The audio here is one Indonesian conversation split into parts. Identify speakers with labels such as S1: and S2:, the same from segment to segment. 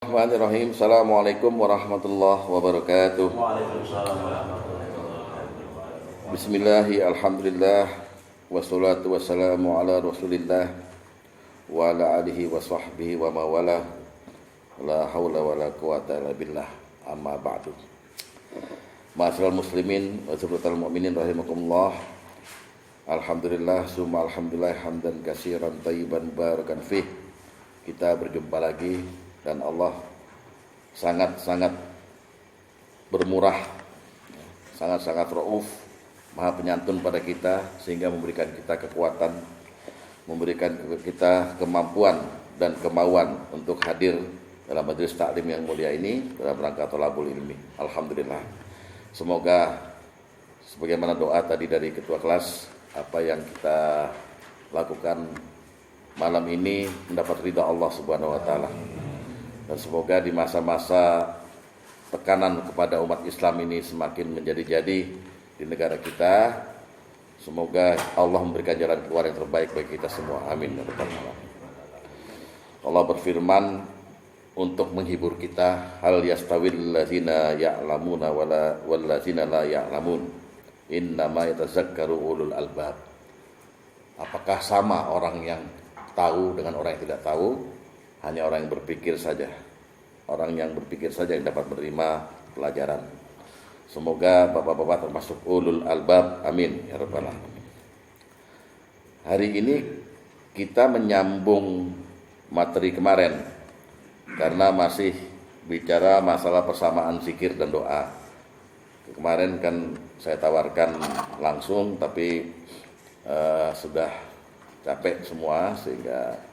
S1: Bismillahirrahmanirrahim. Assalamualaikum warahmatullahi wabarakatuh.
S2: Waalaikumsalam warahmatullahi wabarakatuh.
S1: Bismillahi alhamdulillah wassalatu wassalamu ala rasulillah wa ala alihi wa sahbihi wa mawala la hawla wa la quwata illa billah amma ba'du. Ma'asyiral muslimin wa sahabatal mu'minin rahimakumullah. Alhamdulillah summa alhamdulillah hamdan katsiran thayyiban barakan fih. Kita berjumpa lagi dan Allah sangat-sangat bermurah, sangat-sangat rauf, maha penyantun pada kita, sehingga memberikan kita kekuatan, memberikan kita kemampuan dan kemauan untuk hadir dalam majelis taklim yang mulia ini dalam rangka thalabul ilmi. Alhamdulillah. Semoga sebagaimana doa tadi dari ketua kelas, apa yang kita lakukan malam ini mendapat ridha Allah Subhanahu wa taala. Dan semoga di masa-masa tekanan kepada umat Islam ini semakin menjadi-jadi di negara kita, semoga Allah memberikan jalan keluar yang terbaik bagi kita semua. Amin. Allah berfirman untuk menghibur kita, hal yastawil ladzina ya'lamuna wal ladzina la ya'lamun, innama yatazakkaru ulul albab. Apakah sama orang yang tahu dengan orang yang tidak tahu? Hanya orang yang berpikir saja. Orang yang berpikir saja yang dapat menerima pelajaran. Semoga bapak-bapak termasuk ulul albab. Amin ya rabbal alamin. Hari ini kita menyambung materi kemarin, karena masih bicara masalah persamaan zikir dan doa. Kemarin kan saya tawarkan langsung, tapi sudah capek semua, sehingga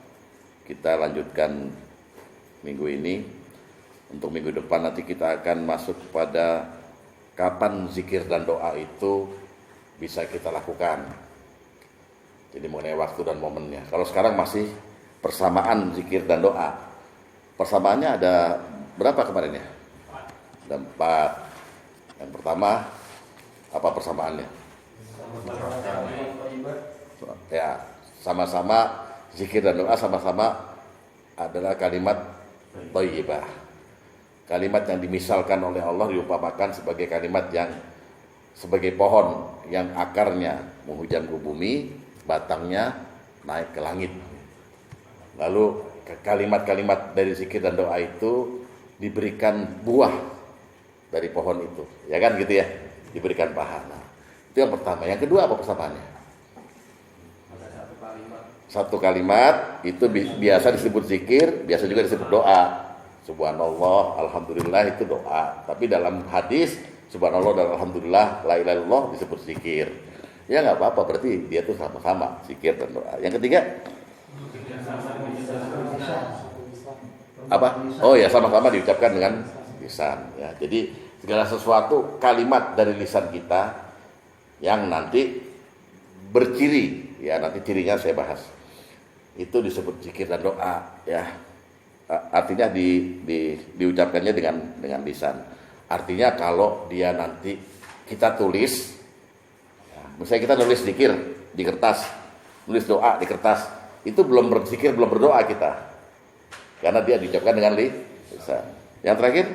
S1: kita lanjutkan minggu ini. Untuk minggu depan nanti kita akan masuk pada kapan zikir dan doa itu bisa kita lakukan. Jadi mengenai waktu dan momennya. Kalau sekarang masih persamaan zikir dan doa. Persamaannya ada berapa kemarin ya? Ada 4. Yang pertama, apa persamaannya? Ya, sama-sama zikir dan doa sama-sama adalah kalimat thayyibah. Kalimat yang dimisalkan oleh Allah diumpamakan sebagai kalimat yang sebagai pohon yang akarnya menghujam ke bumi, batangnya naik ke langit. Lalu kalimat-kalimat dari zikir dan doa itu diberikan buah dari pohon itu. Ya kan gitu ya? Diberikan pahala. Itu yang pertama. Yang kedua apa persamaannya? Satu kalimat itu biasa disebut zikir, biasa juga disebut doa. Subhanallah, alhamdulillah itu doa. Tapi dalam hadis subhanallah dan alhamdulillah la ilaha illallah disebut zikir. Ya nggak apa-apa, berarti dia tuh sama-sama zikir dan doa. Yang ketiga apa? Oh ya, sama-sama diucapkan dengan lisan. Ya, jadi segala sesuatu kalimat dari lisan kita yang nanti berciri, ya nanti cirinya saya bahas. Itu disebut zikir dan doa, ya. Artinya diucapkannya dengan lisan. Artinya kalau dia nanti kita tulis, ya, misalnya kita nulis zikir di kertas, nulis doa di kertas, itu belum berzikir, belum berdoa kita, karena dia diucapkan dengan lisan. Yang terakhir,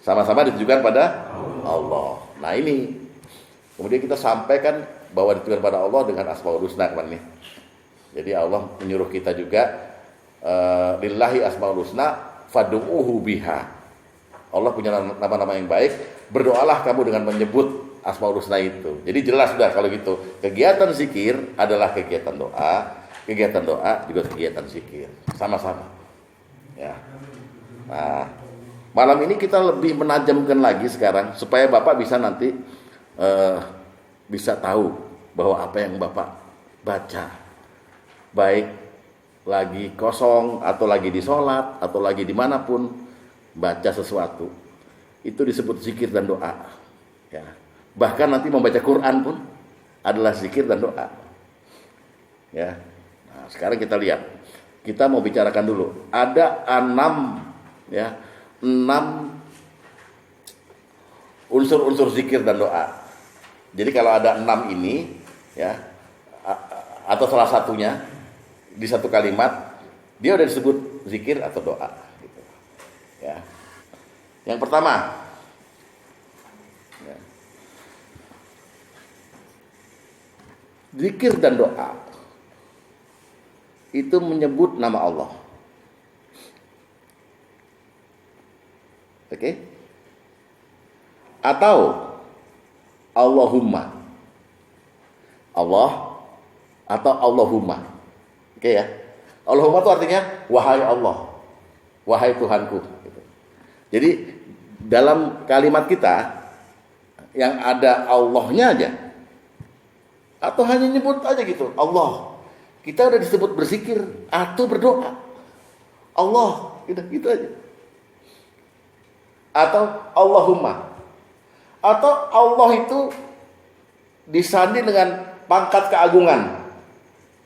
S1: sama-sama ditujukan pada Allah. Nah ini, kemudian kita sampaikan bahwa ditujukan pada Allah dengan Asmaul Husna kemarin nih. Jadi Allah menyuruh kita juga lillahi asmaul husna fad'uuhu biha. Allah punya nama-nama yang baik, berdoalah kamu dengan menyebut asmaul husna itu. Jadi jelas sudah kalau gitu. Kegiatan zikir adalah kegiatan doa juga kegiatan zikir. Sama-sama. Ya. Nah, malam ini kita lebih menajamkan lagi sekarang supaya Bapak bisa nanti bisa tahu bahwa apa yang Bapak baca, baik lagi kosong atau lagi di sholat atau lagi dimanapun, baca sesuatu itu disebut zikir dan doa, ya. Bahkan nanti membaca Quran pun adalah zikir dan doa, ya. Nah, sekarang kita lihat, kita mau bicarakan dulu ada 6 unsur-unsur zikir dan doa. Jadi kalau ada 6 ini, ya, atau salah satunya di satu kalimat, dia udah disebut zikir atau doa gitu. Ya. Yang pertama, ya, zikir dan doa itu menyebut nama Allah. Oke? Atau Allahumma. Allah atau Allahumma. Oke ya? Allahumma itu artinya wahai Allah, wahai Tuhanku. Gitu. Jadi dalam kalimat kita yang ada Allahnya aja, atau hanya nyebut aja gitu, Allah. Kita udah disebut berzikir atau berdoa. Allah, gitu aja. Atau Allahumma. Atau Allah itu disandi dengan pangkat keagungan.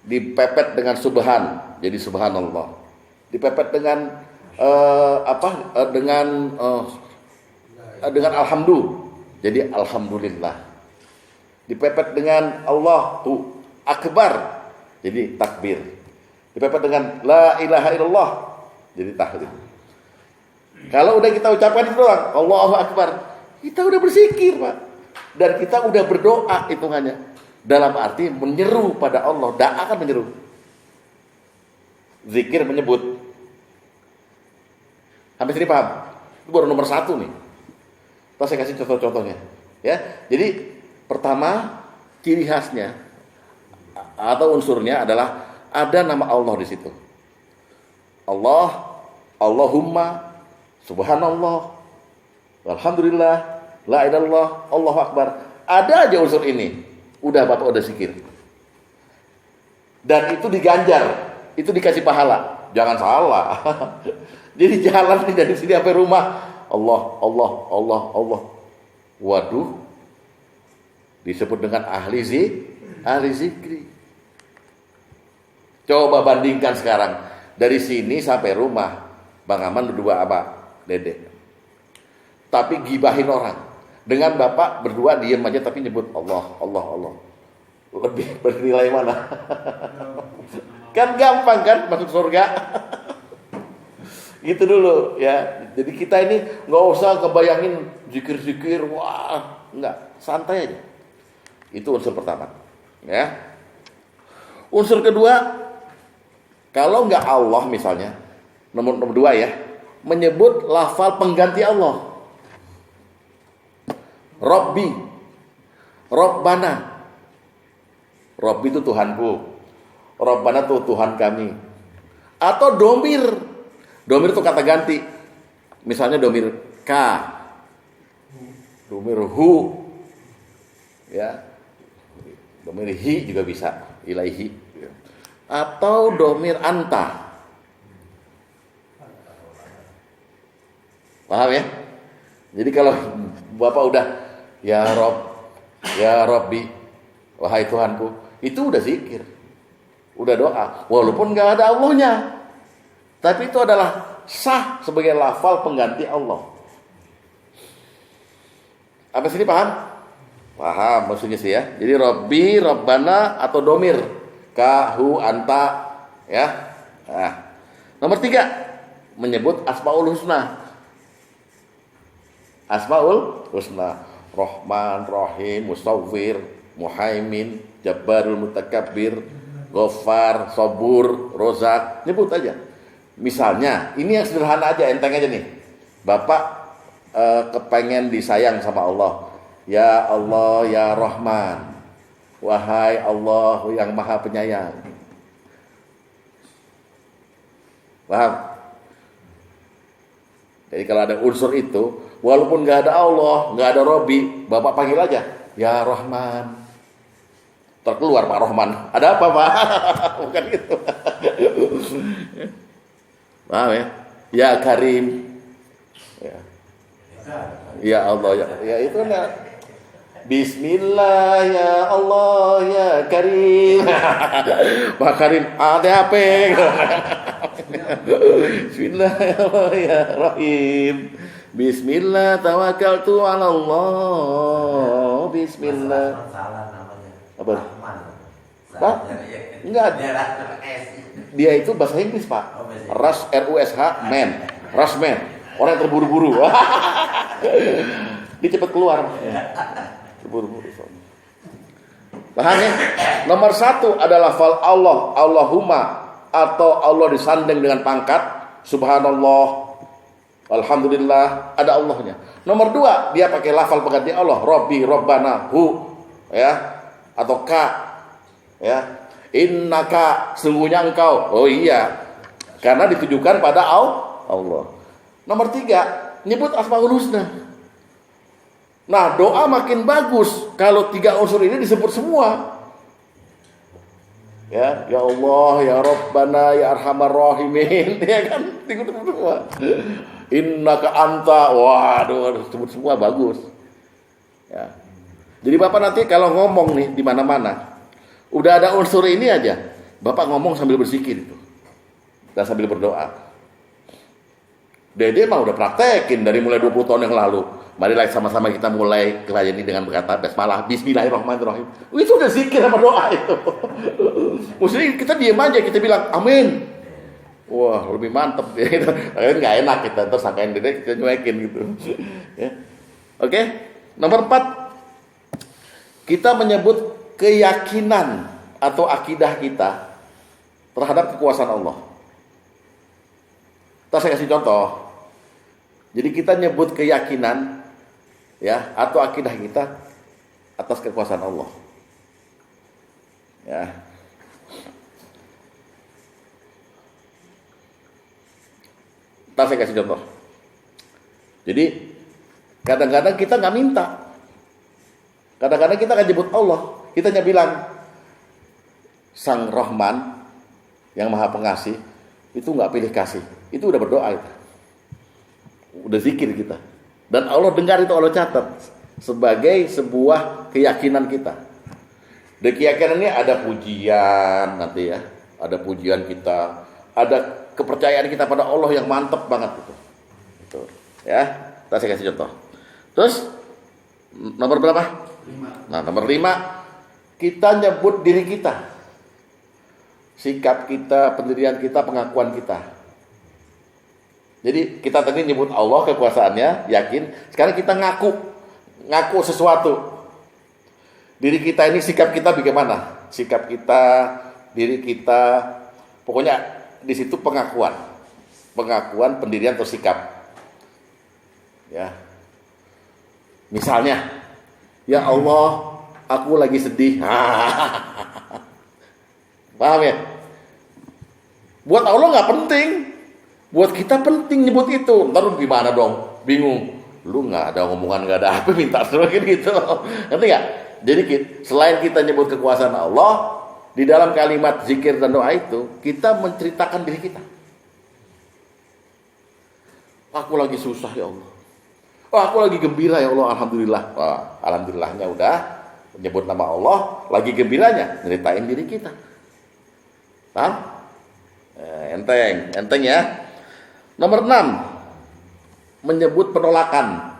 S1: Dipepet dengan subhan, jadi subhanallah. Dipepet dengan dengan alhamdulillah, jadi alhamdulillah. Dipepet dengan Allahu akbar, jadi takbir. Dipepet dengan la ilaha illallah, jadi tahlil. Kalau udah kita ucapkan itu doang, Allahu akbar, kita udah berzikir, Pak. Dan kita udah berdoa hitungannya. Dalam arti menyeru pada Allah, doa kan menyeru. Zikir menyebut. Sampai sini paham? Itu baru nomor 1 nih. Terus saya kasih contoh-contohnya. Ya, jadi pertama ciri khasnya atau unsurnya adalah ada nama Allah di situ. Allah, Allahumma, Subhanallah, Alhamdulillah, La ilaha illallah, Allahu Akbar. Ada aja unsur ini. Udah Bapak udah zikir. Dan itu diganjar, itu dikasih pahala. Jangan salah. Jadi jalan nih dari sini sampai rumah, Allah, Allah, Allah, Allah. Waduh. Disebut dengan ahli zikri. Coba bandingkan sekarang dari sini sampai rumah, Bang Aman berdua apa? Dedek. Tapi gibahin orang. Dengan Bapak berdua diam aja tapi nyebut Allah, Allah, Allah. Lebih bernilai mana? Kan gampang kan masuk surga. Gitu dulu ya. Jadi kita ini nggak usah kebayangin zikir-zikir, wah, enggak, santai aja. Itu unsur pertama. Ya. Unsur kedua, kalau nggak Allah misalnya, nomor 2 ya, menyebut lafal pengganti Allah. Robbi, Robbana. Robbi itu Tuhanku, Robbana itu Tuhan kami. Atau domir. Domir itu kata ganti. Misalnya domir ka, domir hu, ya, domir hi juga bisa, ilaihi. Atau domir anta. Paham ya? Jadi kalau Bapak udah ya Rob, ya Robbi, wahai Tuhanku, itu udah zikir, udah doa, walaupun nggak ada Allahnya, tapi itu adalah sah sebagai lafal pengganti Allah. Apa sini paham? Paham maksudnya sih ya. Jadi Robbi, Robbana atau domir, kahu, anta, ya. Nah, nomor 3 menyebut asmaul husna. Asmaul husna. Rahman, Rahim, Musawwir, Muhaimin, Jabbarul Mutakabbir, Ghaffar, Sabur, Rozak, nyebut aja. Misalnya, ini yang sederhana aja, enteng aja nih. Bapak kepengen disayang sama Allah. Ya Allah, ya Rahman. Wahai Allah yang Maha Penyayang. Paham? Jadi kalau ada unsur itu, walaupun nggak ada Allah, nggak ada Robbi, Bapak panggil aja, ya Rahman. Terkeluar Pak Rahman. Ada apa Pak? Bukan gitu. Paham ya? Ya Karim. Ya Allah. Ya itu enggak. Bismillah ya Allah ya Karim. Pak Karim, ada apa? Bismillah ya Allah ya Rahim. Bismillah tawakkaltu 'ala Allah. Bismillah.
S2: Salah namanya.
S1: Apa? Pak? Enggak. Dia itu bahasa Inggris, Pak. Rush, RUSH, man. Rushman. Orang yang terburu-buru. Dia cepat keluar. Terburu-buru. Paham ya? Nomor 1 adalah lafal Allah, Allahumma, atau Allah disanding dengan pangkat, subhanallah, alhamdulillah, ada Allahnya. Nomor 2, dia pakai lafal pengganti Allah, Robbi, Robbana, Hu, ya, atau Ka, ya, innaka, sungguhnya engkau. Oh iya, karena ditujukan pada Allah. Nomor 3, nyebut Asmaul Husna. Nah, doa makin bagus kalau 3 unsur ini disebut semua. Ya Allah, ya Rabbana, ya Arhamar Rahimin, ya kan? Disebut semua. Innaka anta, waduh, disebut semua bagus. Ya. Jadi Bapak nanti kalau ngomong nih di mana-mana, udah ada unsur ini aja, Bapak ngomong sambil berzikir itu. Dan sambil berdoa. Dede mah udah praktekin dari mulai 20 tahun yang lalu. Marilah sama-sama kita mulai kelayani dengan berkata basmalah, bismillahirrahmanirrahim. Itu udah zikir sama doa itu. Maksudnya kita diem aja, kita bilang amin. Wah, lebih mantep ya. Kan nggak enak kita terus sangkain Dede kita nyuekin gitu. Ya. Oke. Nomor 4, kita menyebut keyakinan atau akidah kita terhadap kekuasaan Allah. Ntar saya kasih contoh. Jadi kita nyebut keyakinan, ya, atau akidah kita atas kekuasaan Allah. Ya. Ntar saya kasih contoh. Jadi kadang-kadang kita nggak minta. Kadang-kadang kita akan nyebut Allah. Kita hanya bilang Sang Rahman yang Maha Pengasih itu nggak pilih kasih. Itu udah berdoa itu. Udah zikir kita. Dan Allah dengar itu, Allah catat sebagai sebuah keyakinan kita. Di keyakinan ini ada pujian nanti ya, ada pujian kita, ada kepercayaan kita pada Allah yang mantap banget itu. Itu ya. Kita saya kasih contoh. Terus nomor berapa? 5. Nah, nomor 5 kita nyebut diri kita. Sikap kita, pendirian kita, pengakuan kita. Jadi kita tadi nyebut Allah kekuasaannya, yakin. Sekarang kita ngaku sesuatu. Diri kita ini, sikap kita bagaimana? Sikap kita, diri kita, pokoknya di situ pengakuan, pendirian atau sikap. Ya, misalnya, ya Allah, aku lagi sedih. Paham ya? Buat Allah nggak penting. Buat kita penting nyebut itu. Ntar lu gimana dong? Bingung. Lu nggak ada omongan, nggak ada apa, minta semakin gitu. Ngerti nggak? Jadi selain kita nyebut kekuasaan Allah, di dalam kalimat zikir dan doa itu kita menceritakan diri kita. Aku lagi susah ya Allah. Oh, aku lagi gembira ya Allah, alhamdulillah. Wah, alhamdulillahnya udah menyebut nama Allah, lagi gembiranya nyeritain diri kita. Paham? Enteng ya. Nomor 6, menyebut penolakan.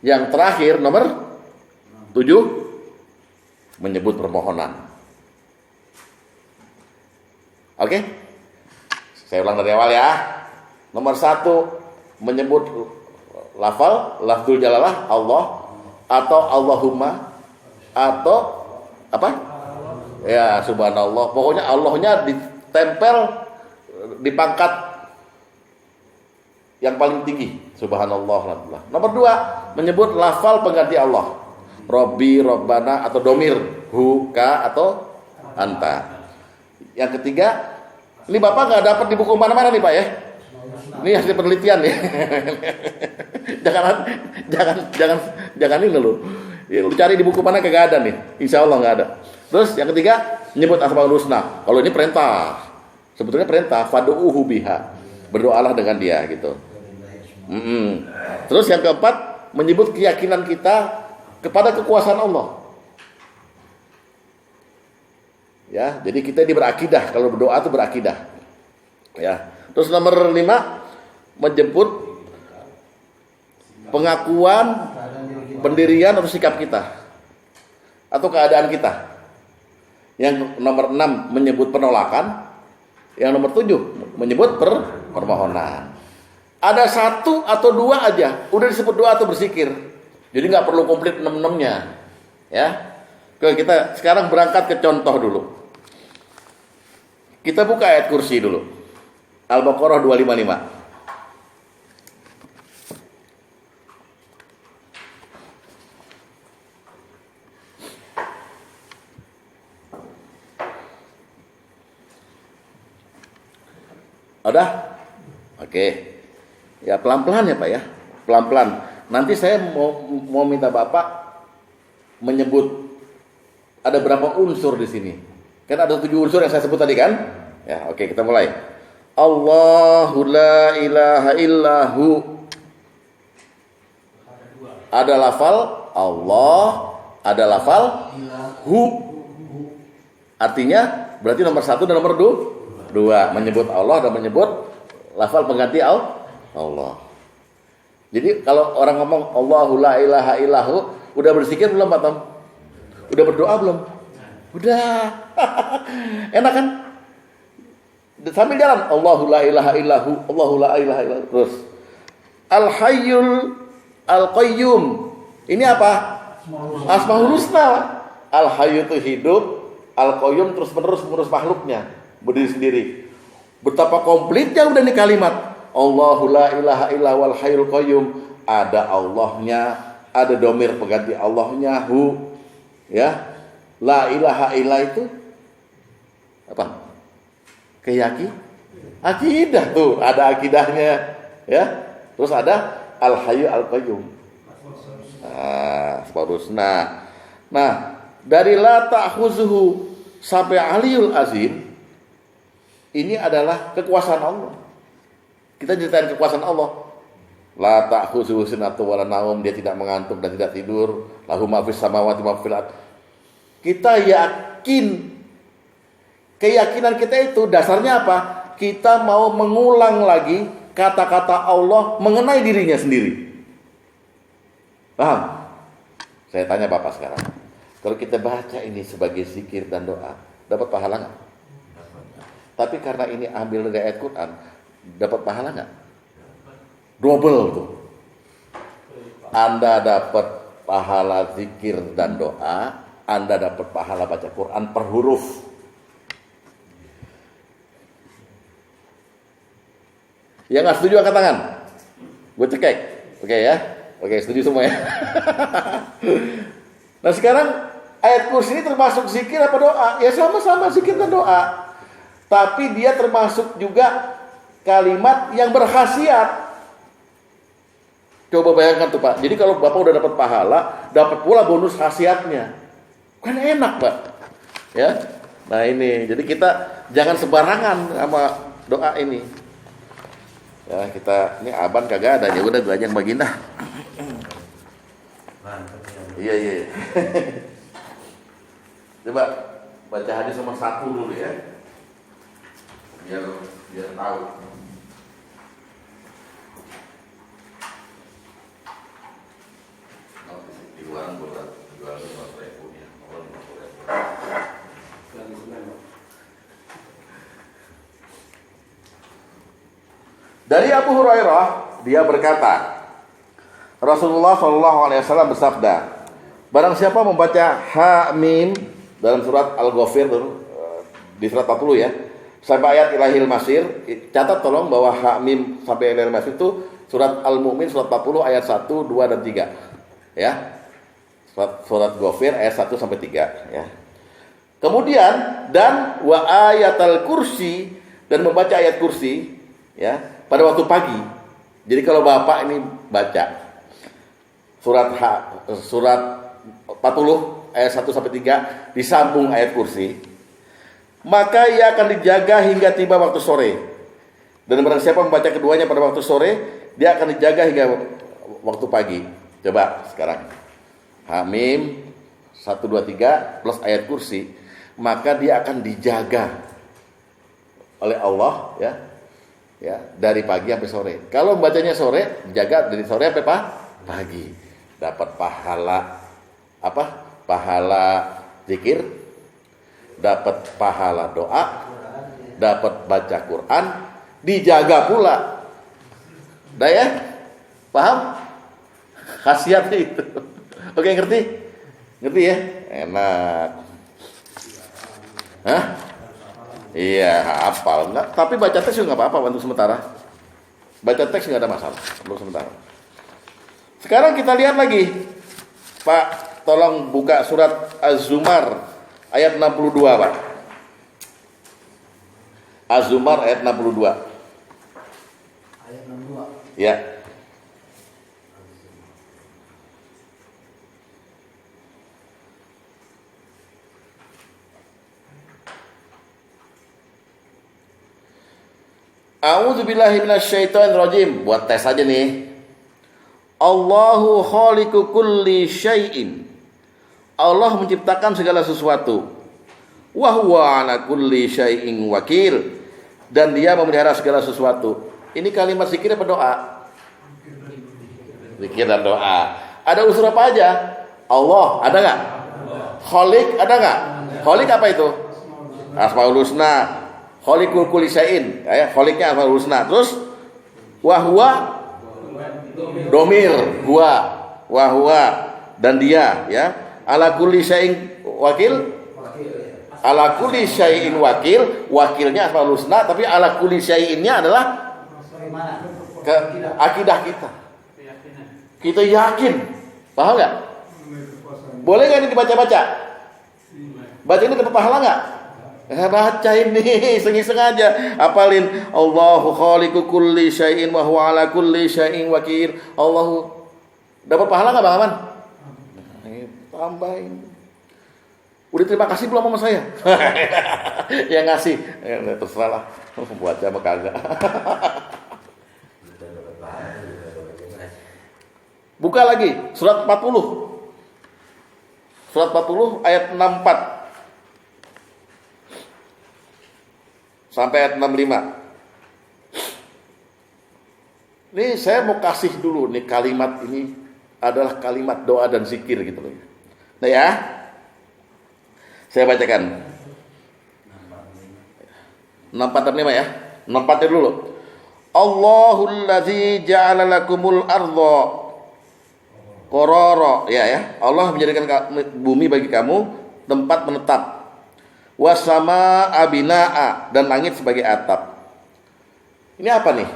S1: Yang terakhir nomor 7, menyebut permohonan. Oke? Saya ulang dari awal ya. Nomor 1, menyebut lafzul jalalah Allah atau Allahumma atau apa? Ya, subhanallah. Pokoknya Allahnya ditempel di pangkat yang paling tinggi. Subhanallah. Nomor 2, menyebut lafal pengganti Allah. Robbi, Robbana atau domir, hu, ka atau anta. Yang ketiga, ini Bapak nggak dapat di buku mana-mana nih Pak ya. Ini hasil penelitian ya. jangan ini loh. Ya, lu cari di buku mana kagak ada nih. Insya Allah nggak ada. Terus yang ketiga, nyebut Asmaul Husna. Kalau ini perintah, sebetulnya perintah. Fadu'uhu biha, berdoalah dengan dia gitu. Terus yang keempat, menyebut keyakinan kita kepada kekuasaan Allah. Ya, jadi kita ini berakidah. Kalau berdoa itu berakidah. Ya. Terus nomor 5, menjemput pengakuan, pendirian atau sikap kita atau keadaan kita. Yang nomor 6, menyebut penolakan. Yang nomor 7 menyebut permohonan. Ada 1 atau 2 aja udah disebut doa atau berzikir. Jadi nggak perlu komplit 6-6-nya. Ya. Oke, kita sekarang berangkat ke contoh dulu. Kita buka ayat kursi dulu. Al-Baqarah 255. Udah? Oke. Ya pelan-pelan ya Pak ya. Pelan-pelan. Nanti saya mau minta Bapak menyebut ada berapa unsur di sini. Kan ada 7 unsur yang saya sebut tadi kan? Ya, oke, kita mulai. Allahu la ilaha illahu. Ada lafal Allah, ada lafal hu. Artinya berarti nomor 1 dan nomor 2 menyebut Allah dan menyebut lafal pengganti Allah. Jadi kalau orang ngomong Allahu la ilaha illahu, udah berzikir belum Pak Tom? Udah berdoa belum? Udah. Enak kan? Sambil jalan Allahu la ilaha illahu, Allahu la ilaha illahu. Terus Al-Hayyul Al-Qayyum. Ini apa? Asmaul Husna. Al-Hayyu itu hidup, Al-Qayyum terus-menerus mengurus makhluknya, berdiri sendiri. Betapa komplitnya udah nih kalimat Allahu la ilaha illahu wal hayyul qayyum. Ada Allahnya, ada domir pengganti Allahnya hu. Ya. La ilaha illallah itu apa? Akidah tuh, ada akidahnya, ya. Terus ada al hayyu al qayyum. Nah, dari la ta'khuzuhu sampai aliyul azim ini adalah kekuasaan Allah. Kita ceritain kekuasaan Allah. La ta'khuzuhu sinatun wa la naum, dia tidak mengantuk dan tidak tidur. Lahu ma fis samawati wa fil ardh. Kita yakin, keyakinan kita itu dasarnya apa? Kita mau mengulang lagi kata-kata Allah mengenai dirinya sendiri. Paham? Saya tanya Bapak sekarang. Kalau kita baca ini sebagai zikir dan doa, dapat pahala nggak? Tapi karena ini ambil dari ayat Quran, dapat pahala nggak? Double tuh. Anda dapat pahala zikir dan doa, Anda dapat pahala baca Quran per huruf. Yang nggak setuju angkat tangan. Gue cekek. Oke ya. Oke, setuju semua ya. Nah sekarang ayat kursi ini termasuk zikir apa doa? Ya sama-sama zikir dan doa. Tapi dia termasuk juga kalimat yang berkhasiat. Coba bayangkan tuh Pak. Jadi kalau Bapak udah dapat pahala, dapat pula bonus khasiatnya. Kan enak Pak. Ya. Nah ini, jadi kita jangan sembarangan sama doa ini. Ya kita, ini Aban kagak ada, ya udah gue aja yang bagiin dah. Iya. Coba baca hadis nomor 1 dulu ya. Biar tahu. Di luar buat jual 5.000 ya. Dari Abu Hurairah, dia berkata, Rasulullah SAW bersabda, barang siapa membaca Ha-Mim dalam surat Al-Ghafir di surat 40 ya, sampai ayat Ilahil Masir, catat tolong bahwa Ha-Mim sampai Ilahil Masir itu surat Al-Mu'min surat 40 ayat 1, 2 dan 3. Ya. Surat Ghafir ayat 1 sampai 3 ya. Kemudian dan wa ayatal kursi, dan membaca ayat kursi ya pada waktu pagi. Jadi kalau Bapak ini baca surat 40 ayat 1 sampai 3 disambung ayat kursi, maka ia akan dijaga hingga tiba waktu sore. Dan barang siapa membaca keduanya pada waktu sore, dia akan dijaga hingga waktu pagi. Coba sekarang Ha-Mim 1, 2, 3 plus ayat kursi, maka dia akan dijaga oleh Allah ya dari pagi sampai sore. Kalau bacanya sore, jaga dari sore sampai pagi. Dapat pahala apa? Pahala zikir, dapat pahala doa, dapat baca Quran, dijaga pula. Dah ya? Paham? Khasiatnya itu. Oke, ngerti? Ngerti ya? Enak. Hah? Iya, hafal. Enggak, tapi baca teks juga nggak apa-apa untuk sementara. Baca teks nggak ada masalah untuk sementara. Sekarang kita lihat lagi. Pak, tolong buka surat Az-Zumar ayat 62, Pak. Az-Zumar ayat 62.
S3: Ayat 62.
S1: Ya. A'udzubillahi minasyaitonirrajim. Buat tes aja nih. Allahu khaliqu kulli syai'in. Allah menciptakan segala sesuatu. Wa huwa ala kulli syai'in wakil. Dan dia memelihara segala sesuatu. Ini kalimat zikir apa doa? Zikir dan doa. Ada unsur apa aja? Allah, ada nggak? Khaliq, ada nggak? Khaliq apa itu? Asmaul Husna. Khaliqul kulli syai'in, ya, khaliqnya Asmaul Husna. Terus wahwa domir, wahwa dan dia, ya. Ala kulli syai'in wakil. Ala kulli syai'in wakil, wakilnya Asmaul Husna, tapi ala kulli syai'innya adalah ke akidah kita. Kita yakin. Paham nggak? Boleh nggak ini dibaca-baca? Baca ini dapat pahala nggak? Baca ini sengaja apalin Allahu khaliqu kulli syai'in wa huwa ala kulli syai'in wakil. Allahu dapat pahala enggak Bang Aman? Tambahin. Udah terima kasih belum sama saya? Yang ngasih. Terserah lah. Baca apa kagak. Buka lagi surat 40. Surat 40 ayat 64 sampai ayat 65. Ini saya mau kasih dulu nih kalimat ini adalah kalimat doa dan zikir gitu loh. Nah ya. Saya bacakan. 64 ya. 64 dulu. Allahul ladzi ja'ala lakumul ardha qarara, ya. Allah menjadikan bumi bagi kamu tempat menetap. Wasama abinaa, dan langit sebagai atap. Ini apa nih?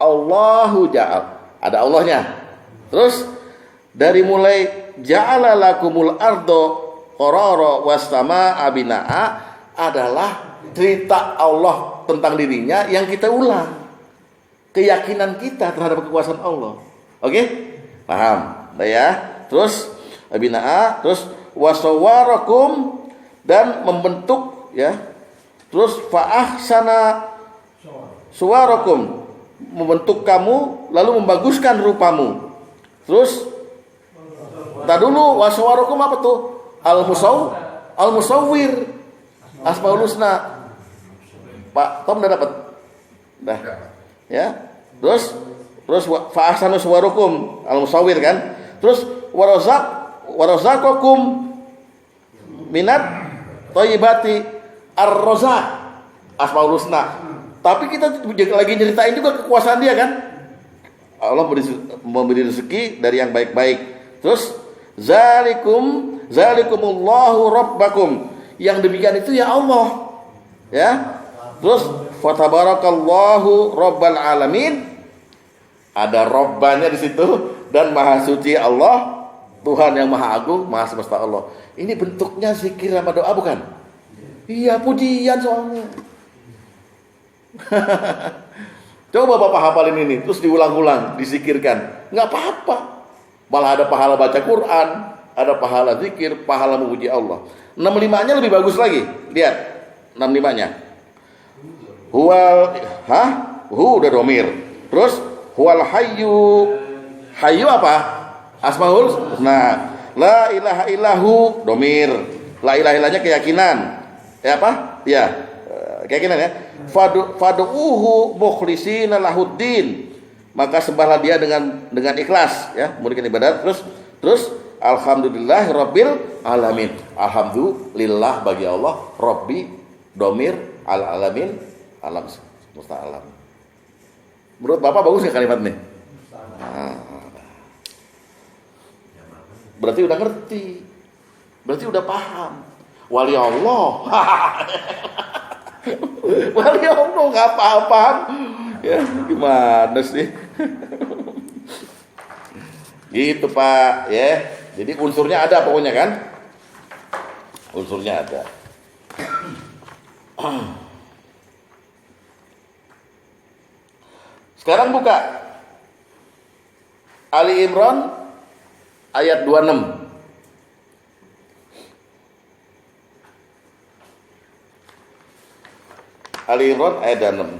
S1: Allahu ja'al, ada Allahnya. Terus dari mulai ja'ala lakumul ardo qarara wasama abinaa adalah cerita Allah tentang dirinya yang kita ulang. Keyakinan kita terhadap kekuasaan Allah. Oke? Paham? Nah ya. Terus abinaa, terus wasawarakum, dan membentuk, ya. Terus fa'ahsana suwarakum, membentuk kamu lalu membaguskan rupamu. Terus tak dulu wasawarakum apa tuh? Al-musawwir Asmaul Husna. Pak Tom udah dapat? Dah. Ya. Terus fa'ahsana suwarakum al-musawwir kan? Terus warazaqakum minat Thayyibati Ar-Razzaq Asmaul Husna. Tapi kita lagi nyeritain juga kekuasaan dia kan. Allah memberi rezeki dari yang baik-baik. Terus zalikumullahu rabbakum. Yang demikian itu ya Allah. Ya. Terus fatabarakallahu rabbal alamin. Ada Rabbanya di situ dan Maha Suci Allah, Tuhan yang Maha Agung, Maha Semesta Allah. Ini bentuknya zikir sama doa bukan? Iya, pujian soalnya. Coba Bapak hafalin ini, terus diulang-ulang, disikirkan. Nggak apa-apa. Malah ada pahala baca Quran, ada pahala zikir, pahala memuji Allah. 65-nya lebih bagus lagi. Lihat 65-nya. Udah domir. Terus huwal hayyu. Hayyu apa? Asmaul Husna. La ilaha illahu domir. La ilaha illahnya keyakinan. Ya apa? Ya. Keyakinan ya. Fadu'uhu mukhlishina lahuddin. Maka sembahlah dia dengan ikhlas ya, memberikan ibadat. Terus alhamdulillahirabbil alamin. Alhamdulillah bagi Allah, Rabbi domir Al-alamin, alam semesta alam. Menurut Bapak bagus nggak kalimat nih? Nah, berarti udah ngerti, berarti udah paham. Wali Allah, wali Allah nggak paham, ya gimana sih? Gitu Pak, ya. Jadi unsurnya ada pokoknya kan? Unsurnya ada. Sekarang buka Ali Imran ayat 26. Ali Imran ayat 26.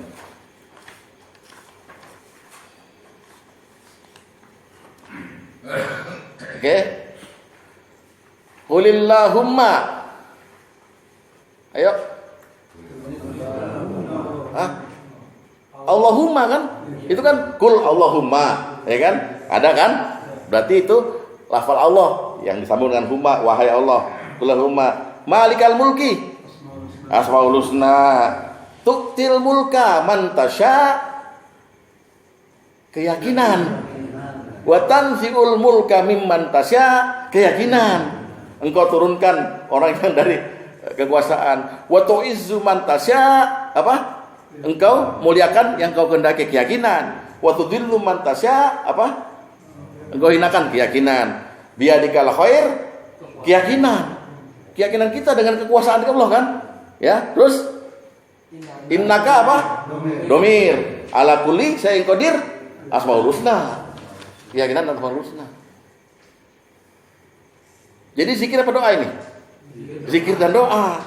S1: Oke. Qulillahumma. Ayo. Hah? Allahumma kan? Itu kan kul Allahumma, ya kan? Ada kan? Berarti itu lafal Allah yang disambung dengan humma, wahai Allah. Kul Allahumma malikal mulki. Asmaul husna. Tu'til mulka man tasya. Keyakinan. Wa tanzi'ul mulka mimman tasya. Keyakinan. Engkau turunkan orang yang dari kekuasaan. Wa tu'izzu man tasya. Apa? Engkau muliakan yang kau kehendaki, keyakinan. Wa tudhillu man tasya, apa? Engkau hinakan, keyakinan. Biyadikal khair, keyakinan. Keyakinan kita dengan kekuasaan Allah kan? Ya, terus innaka apa? Domir. Ala kulli syai'in qadir, asmaul husna. Keyakinan dan asmaul husna. Jadi zikir apa doa ini? Zikir dan doa.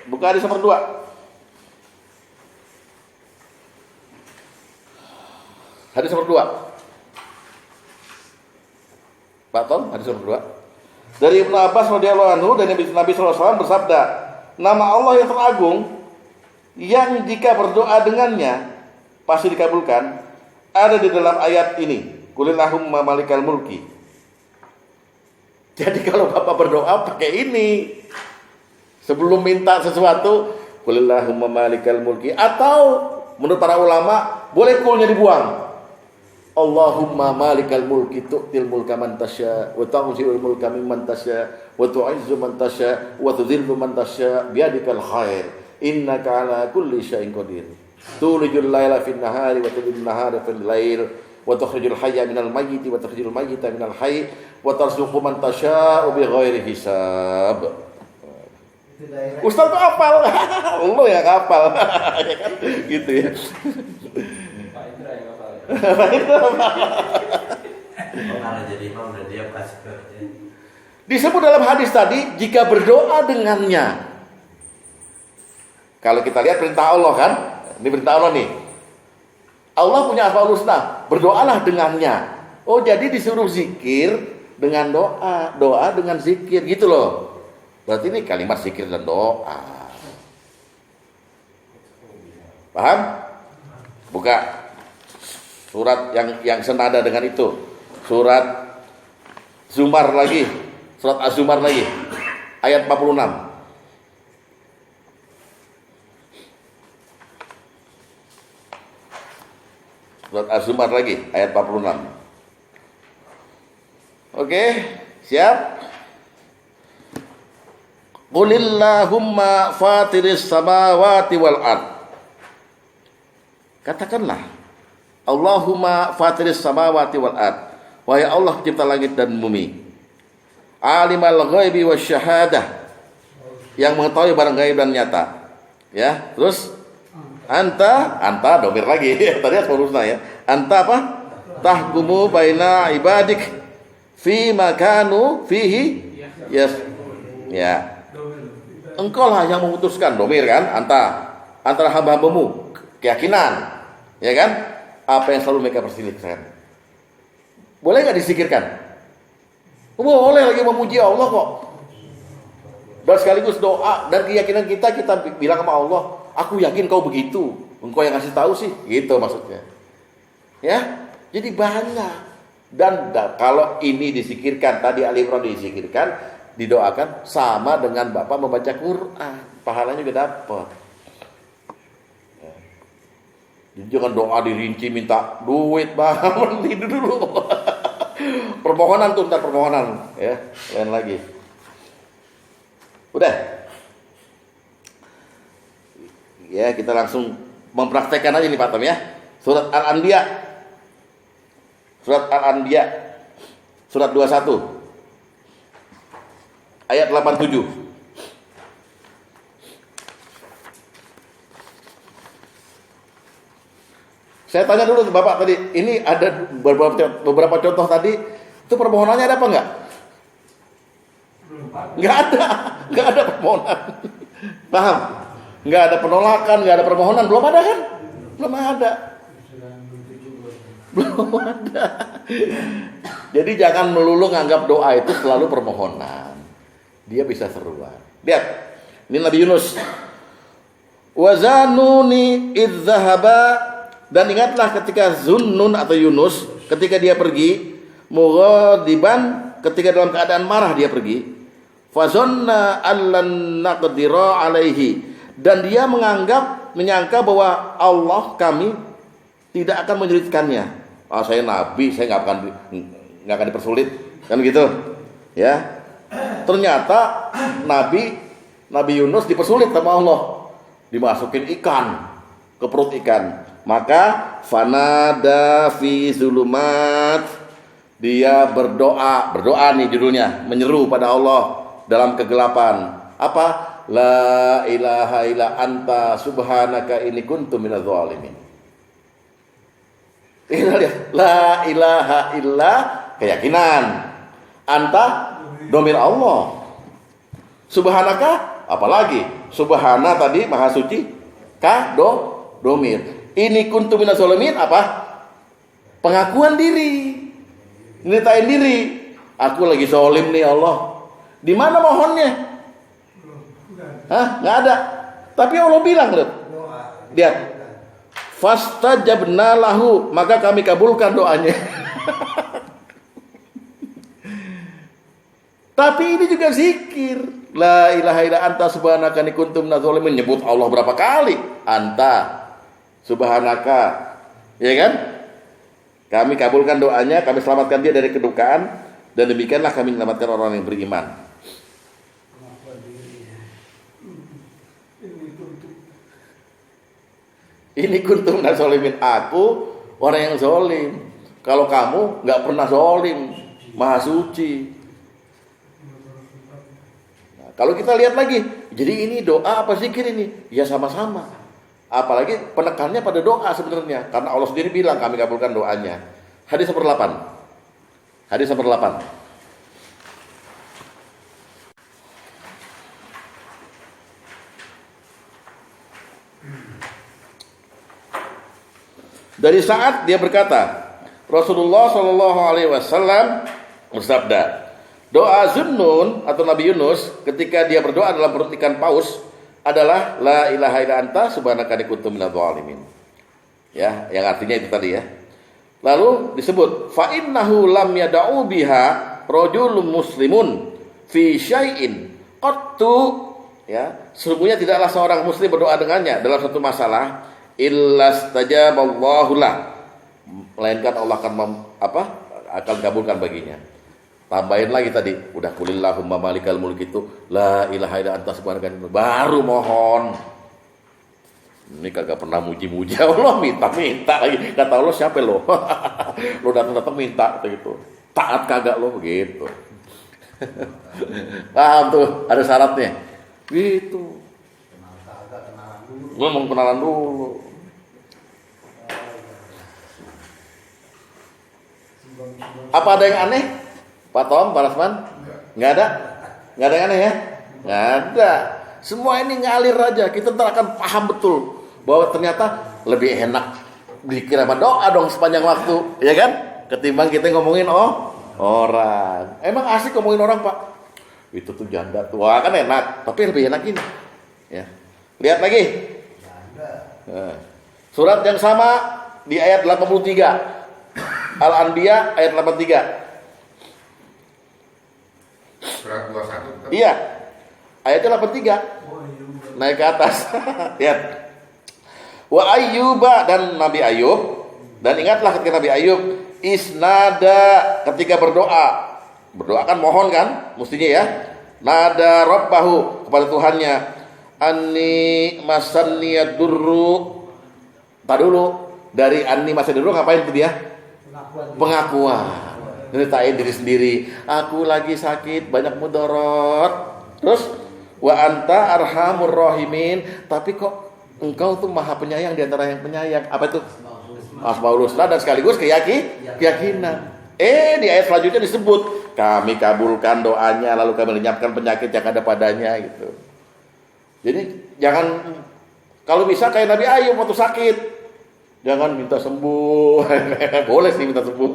S1: Buka hadis nomor 2. Hadis nomor 2. Pak Tom, hadis nomor 2. Dari Ibnu Abbas radhiyallahu anhu dan Nabi sallallahu alaihi wasallam bersabda, nama Allah yang teragung yang jika berdoa dengannya pasti dikabulkan ada di dalam ayat ini. Qulillahumma malikal mulki. Jadi kalau Bapak berdoa pakai ini sebelum minta sesuatu, Qulillahumma malikal mulki, atau menurut para ulama boleh kulnya dibuang. Allahumma malikal mulki tu'til mulka man tasya wa tanzi'ul mulka mimman tasya wa tu'izzu man tasya wa tudhillu man tasya biyadikal khair innaka ala kulli syai'in qadir tulijul laila fin nahari wa tulijul nahara fil lail wa tukhrijul hayya minal mayyiti wa tukhrijul mayyita minal hayy wa tarzuqu man tasya bighairi hisab. Ustaz tuh hafal. Allah yang hafal. Gitu ya. Disebut dalam hadis tadi jika berdoa dengannya. Kalau kita lihat perintah Allah kan, ini perintah Allah nih. Allah punya asmaul husna, berdoalah dengannya. Oh jadi disuruh zikir dengan doa, doa dengan zikir gitu loh. Berarti ini kalimat zikir dan doa. Paham? Buka surat yang senada dengan itu. Surat Zumar lagi. Surat Az-Zumar lagi. Ayat 46. Surat Az-Zumar lagi. Ayat 46. Oke. Siap? Qulillahumma fatiris samawati wal ard. Katakanlah, Allahumma fatiris samawati wal ard. Wahai Allah pencipta langit dan bumi. Alimal ghaibi wasyahadah. Yang mengetahui barang gaib dan nyata. Ya, terus anta domir lagi. Tadi asmaul husna ya. Anta apa? Tahkumu baina ibadik fi makanu fihi yes. Ya. Engkau lah yang memutuskan, domir kan? Antara hamba-hambamu, keyakinan. Ya kan? Apa yang selalu mereka perselisihkan. Boleh nggak disikirkan? Boleh, lagi memuji Allah kok. Dan sekaligus doa dan keyakinan kita bilang sama Allah, aku yakin kau begitu. Engkau yang kasih tahu sih, gitu maksudnya. Ya, jadi banyak. Dan kalau ini disikirkan, tadi Ali Imran disikirkan, didoakan sama dengan bapak membaca Quran, pahalanya juga dapat. Jadi jangan doa dirinci minta duit bang, itu dulu. Permohonan tuh, ntar permohonan ya, lain lagi. Udah. Ya, kita langsung mempraktekkan aja nih Pak Tom ya. Surat Al-Anbiya. Surat Al-Anbiya. Surat 21. Ayat 87. Saya tanya dulu ke Bapak tadi, ini ada beberapa contoh tadi, itu permohonannya ada apa enggak? Enggak ada permohonan. Paham? Enggak ada penolakan, enggak ada permohonan, belum ada kan? Belum ada. Belum ada. Jadi jangan melulu nganggap doa itu selalu permohonan. Dia bisa seruan. Lihat, ini Nabi Yunus. Wazanuni idzahaba. Dan ingatlah ketika Zunnun atau Yunus, ketika dia pergi, mughadiban, ketika dalam keadaan marah dia pergi, fazanna allan naqdira alaihi, dan dia menyangka bahwa Allah kami tidak akan menyulitkannya. Saya nabi, saya nggak akan dipersulit, kan gitu, ya. Ternyata Nabi Yunus dipersulit sama Allah, dimasukin ikan ke perut ikan. Maka fanada fi zulumat, dia berdoa nih judulnya, menyeru pada Allah dalam kegelapan. Apa? La ilaha illa anta subhanaka inni kuntu minadz zalimin. La ilaha illa keyakinan. Anta domir Allah. Subhanaka apalagi? Subhana tadi maha suci, domir. Ini kuntu minaz zalimin apa? Pengakuan diri. Nyeritain diri. Aku lagi zalim nih Allah. Di mana mohonnya? Nggak ada. Tapi Allah bilang, lihat. Fastajabna lahu, maka kami kabulkan doanya. Tapi ini juga zikir. La ilaha illa anta subhanaka inni kuntu minaz zalimin. Menyebut Allah berapa kali? Anta subhanaka, ya kan? Kami kabulkan doanya, kami selamatkan dia dari kedukaan, dan demikianlah kami menyelamatkan orang yang beriman. Ini kuntum minaz zalimin, aku orang yang zalim. Kalau kamu nggak pernah zalim, maha suci. Nah, kalau kita lihat lagi, jadi ini doa apa zikir ini? Ya sama-sama. Apalagi penekannya pada doa sebenarnya, karena Allah sendiri bilang kami kabulkan doanya. Hadis nomor 8. Hadis nomor 8. Dari saat dia berkata, Rasulullah Shallallahu Alaihi Wasallam bersabda, doa Zunnun atau Nabi Yunus ketika dia berdoa dalam perut ikan paus adalah la ilaha illa anta subhanaka inni kuntu minadz zalimin. Ya, yang artinya itu tadi ya. Lalu disebut fa innahu lam yad'u biha rajulun muslimun fi syai'in qattu, ya, sesungguhnya tidaklah seorang muslim berdoa dengannya dalam satu masalah illastajaballahu lah, melainkan Allah akan kabulkan baginya. Tambahin lagi tadi, udah kulillahumma malikal mulk itu la ilaha illa anta subhanaka, baru mohon. Ini kagak pernah muji-muji Allah, minta lagi. Kata Allah, siapa lo? Lo datang minta gitu. Taat kagak lo begitu. Paham tuh, ada syaratnya. Gitu. Gue mau kenalan dulu. Apa ada yang aneh? Pak Tom, Pak Rasman? Nggak ada? Nggak ada yang aneh ya? Nggak ada. Semua ini ngalir aja. Kita ntar akan paham betul bahwa ternyata lebih enak dikira doa dong sepanjang waktu, ya kan? Ketimbang kita ngomongin orang. Emang asik ngomongin orang, Pak? Itu tuh janda tuh. Wah, kan enak. Tapi lebih enak ini. Ya. Lihat lagi. Nah. Surat yang sama di ayat 83. Al-Anbiya ayat 83.
S2: Surat
S1: 21. Iya. Ayatnya 83. Naik ke atas. Lihat. Wa Ayyuba, dan Nabi Ayub, dan ingatlah ketika Nabi Ayub isnada, ketika berdoa. Berdoa kan mohon kan, mestinya ya. Nada Rabbahu, kepada Tuhannya. Anni masanniyad durru. Tak dulu. Dari anni masanniyad durru ngapain itu dia? Pengakuan. Nyeritain diri sendiri. Aku lagi sakit, banyak mudarat. Terus wa anta arhamur rahimin, tapi kok engkau tuh maha penyayang di antara yang penyayang. Apa itu? Asmaul Husna, dan sekaligus keyakinan. Di ayat selanjutnya disebut kami kabulkan doanya, lalu kami lenyapkan penyakit yang ada padanya gitu. Jadi jangan, kalau bisa kayak Nabi Ayub waktu sakit, jangan minta sembuh. Boleh sih minta sembuh.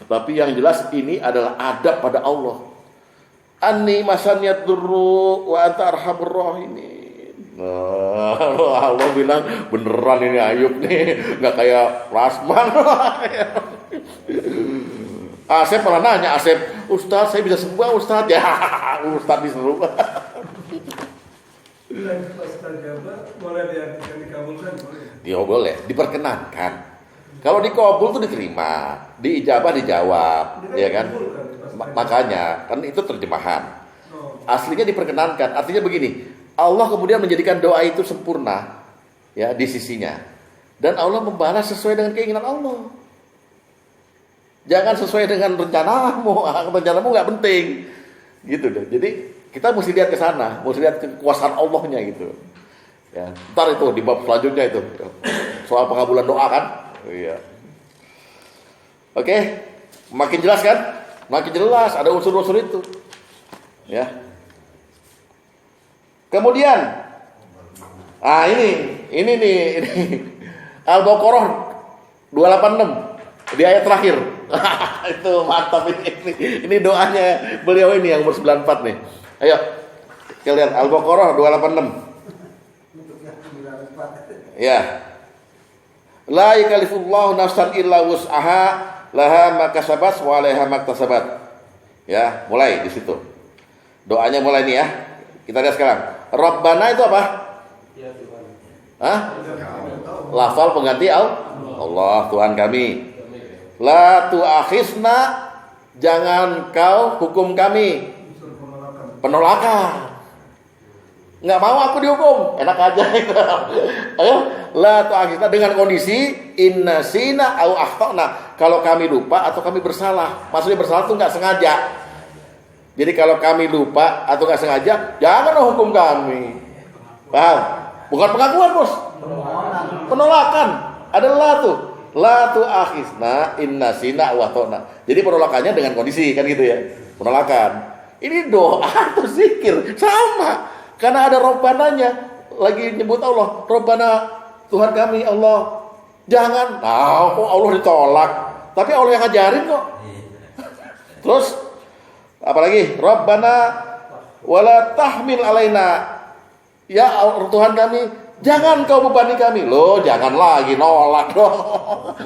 S1: Tapi yang jelas ini adalah adab pada Allah. Anni masanniyad durru wa anta arhamur rahimin. Allah bilang beneran ini Ayub nih, nggak kayak Rasman. Asep pernah nanya, Asep, Ustaz saya bisa sembuh Ustaz? Ya, Ustaz disuruh.
S4: Boleh diartikan dikabulkan?
S1: Ya boleh, diperkenankan. Kalau dikabul tuh diterima, diijabah dijawab, ya kan? Makanya kan itu terjemahan. Aslinya diperkenankan. Artinya begini, Allah kemudian menjadikan doa itu sempurna ya di sisinya, dan Allah membalas sesuai dengan keinginan Allah. Jangan sesuai dengan rencanamu. Rencanamu nggak penting, gitu deh. Jadi kita mesti lihat ke sana, mesti lihat kekuasaan Allahnya gitu. Ya, ntar itu di bab selanjutnya itu soal pengabulan doa kan. Iya. Oke, makin jelas kan? Makin jelas ada unsur-unsur itu. Ya. Kemudian ini Al-Baqarah 286 di ayat terakhir. Itu mantap ini doanya beliau ini yang umur 94 nih. Ayo kita lihat Al-Baqarah 286. Ya. La yakallifullahu nafsan illa wus'aha, laha ma kasabat wa 'alaiha ma iktasabat. Ya, mulai di situ. Doanya mulai nih ya. Kita lihat sekarang. Rabbana itu apa?
S4: Ya Tuhan.
S1: Hah? Lafal pengganti Allah, Tuhan kami. La tu'akhizna, jangan kau hukum kami. Penolakan. Nggak mau aku dihukum, enak aja. Ayo, la tu'akhizna, dengan kondisi inna sina au akhtana, kalau kami lupa atau kami bersalah. Maksudnya bersalah itu nggak sengaja. Jadi kalau kami lupa atau nggak sengaja, jangan hukum kami. Paham? Bukan pengakuan, Bos. Penolakan. Adalah tuh. La tu'akhizna inna sina wa akhtana. Jadi penolakannya dengan kondisi kan gitu ya. Penolakan. Ini doa atau zikir sama. Karena ada Robbananya, lagi nyebut Allah, Robbana, Tuhan kami Allah. Jangan, kok Allah ditolak. Tapi Allah yang ngajarin kok. Terus apalagi Robbana wala tahmil alaina, ya Tuhan kami, jangan kau bebani kami. Loh, jangan lagi nolak dong.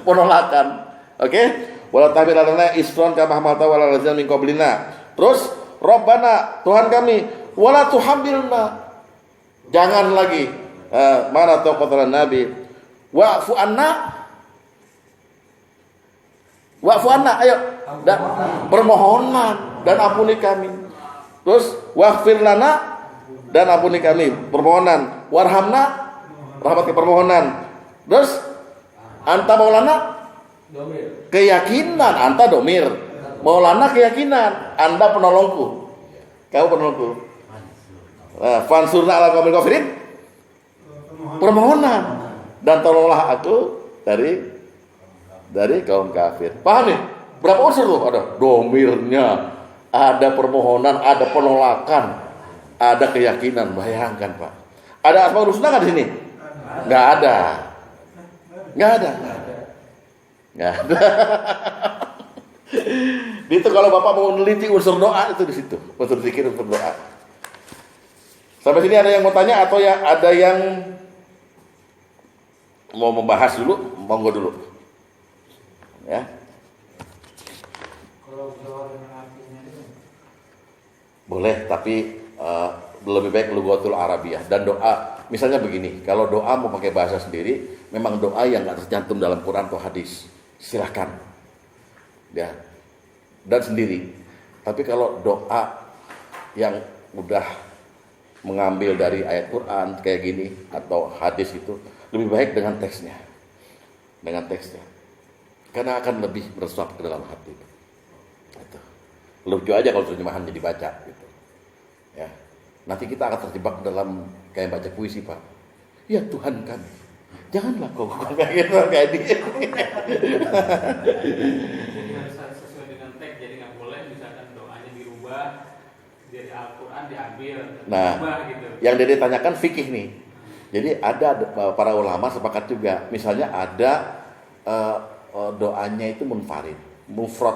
S1: Penolakan. Oke? Wala tahmil alaina isron kama hamalta wala lazina min qablina. Terus Robbana, Tuhan kami, wala tuhammilna, jangan lagi mana taqatul nabi, wa'fu anna, ayo permohonan dan ampuni kami. Terus waghfir lana, dan ampuni kami, permohonan. Warhamna, rahmat ke permohonan. Terus anta maulana, keyakinan. Anta domir, maulana keyakinan, Anda penolongku, kamu penolongku. Fansurna ala qaumil kafirin, permohonan, dan tolonglah aku dari kaum kafir. Paham nih? Berapa unsur tuh? Ada domirnya, ada permohonan, ada penolakan, ada keyakinan. Bayangkan, Pak. Ada Asmaul Husna nggak di sini? Nggak ada. Itu kalau Bapak mau meneliti unsur doa itu di situ, unsur zikir, unsur doa. Sampai sini ada yang mau tanya atau ya ada yang mau membahas dulu? Monggo dulu. Ya.
S3: Kalau jawab dengan artinya itu
S1: boleh, tapi lebih baik lughatul Arabiyah. Dan doa, misalnya begini, kalau doa mau pakai bahasa sendiri, memang doa yang nggak tercantum dalam Quran atau hadis, silahkan, ya, dan sendiri. Tapi kalau doa yang udah mengambil dari ayat Quran kayak gini atau hadis itu, lebih baik dengan teksnya, karena akan lebih meresap ke dalam hati. Itu lucu aja kalau terjemahannya dibaca, gitu. Ya, nanti kita akan terjebak dalam kayak baca puisi, Pak. Ya Tuhan kami, janganlah kau kayak gitu, kayak dia.
S5: Jadi harus sesuai dengan teks, jadi nggak boleh misalkan doanya dirubah dari Al-Quran diambil,
S1: Nah,
S5: dirubah gitu.
S1: yang Dede tanyakan fikih nih. Jadi ada para ulama sepakat juga. Misalnya ada doanya itu munfarid, mufrad,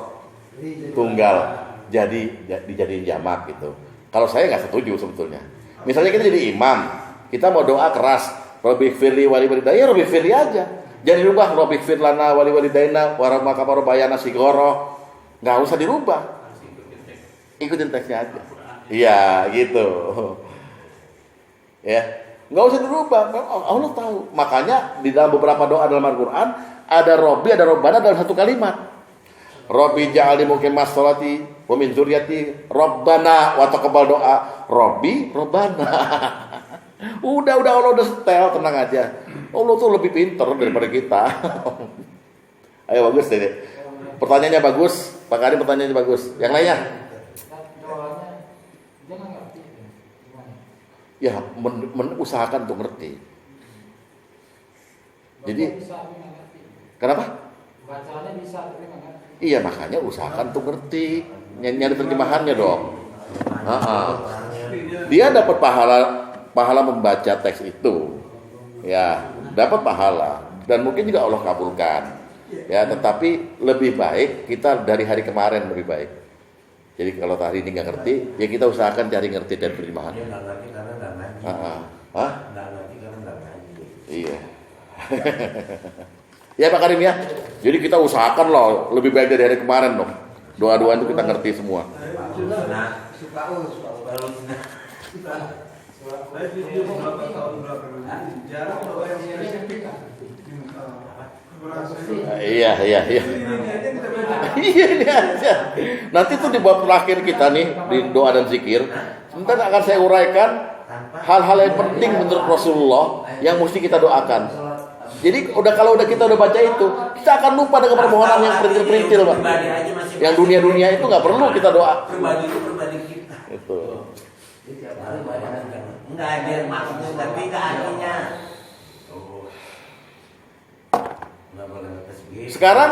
S1: tunggal, dijadiin jamak gitu. Kalau saya nggak setuju sebetulnya. Misalnya kita jadi imam, kita mau doa keras, Rabbi firli wali walidayna, Rabbi firli aja. Jangan dirubah, Rabbi fir lana wali walidayna warahmah kabaru bayana sigoro. Nggak usah dirubah.
S5: Harus ikutin teks.
S1: Ikutin teksnya aja.
S5: Al-Quran.
S1: Iya, gitu. Ya, nggak usah dirubah. Allah tahu. Makanya di dalam beberapa doa dalam Al-Quran ada Robbi, ada Robbana dalam satu kalimat. Robbi ja'alni muqimas sholati wa min dzurriyyati Robbana wa taqabbal doa. Robbi, Robbana. Udah Allah udah setel, tenang aja. Allah tuh lebih pintar daripada kita. Ayo bagus deh. Pertanyaannya bagus, Pak Karim pertanyaannya bagus. Yang lainnya?
S3: Doanya jangan ngerti. Gimana?
S1: Ya, usahakan untuk ngerti. Jadi,
S3: Bisa tapi nggak ngerti.
S1: kenapa?
S3: Bacanya bisa tapi nggak ngerti.
S1: Iya, makanya usahakan untuk ngerti. Nyari terjemahannya dong. Dia dapat pahala membaca teks itu. Ya, dapat pahala. Dan mungkin juga Allah kabulkan. Ya, tetapi lebih baik kita dari hari kemarin lebih baik. Jadi kalau hari ini nggak ngerti, ya kita usahakan cari ngerti dan terjemahan.
S2: Dia nggak ngerti karena nggak ngaji.
S1: Hah?
S2: Nggak ngerti karena nggak ngaji.
S1: Iya. Ya Pak Karim ya. Jadi kita usahakan loh lebih baik dari hari kemarin dong. Doa-doa itu kita ngerti semua.
S2: Nah,
S3: Suka
S2: baru
S4: Saya video beberapa tahun belakang jarang doa yang
S1: Iya.
S4: ini aja kita baca.
S1: Iya ini aja. Nanti tuh di bab terakhir kita nih di doa dan zikir, sebentar akan saya uraikan hal-hal yang penting menurut Rasulullah yang mesti kita doakan. Jadi kalau kita udah baca itu, kita akan lupa dengan permohonan yang perintil-perintil, Pak. Yang dunia-dunia itu nggak perlu kita doa.
S2: Pribadi itu pribadi kita.
S1: Itu.
S2: Tiap hari banyak enggak dia maksudnya tapi ke artinya. Nggak boleh tasbih.
S1: Sekarang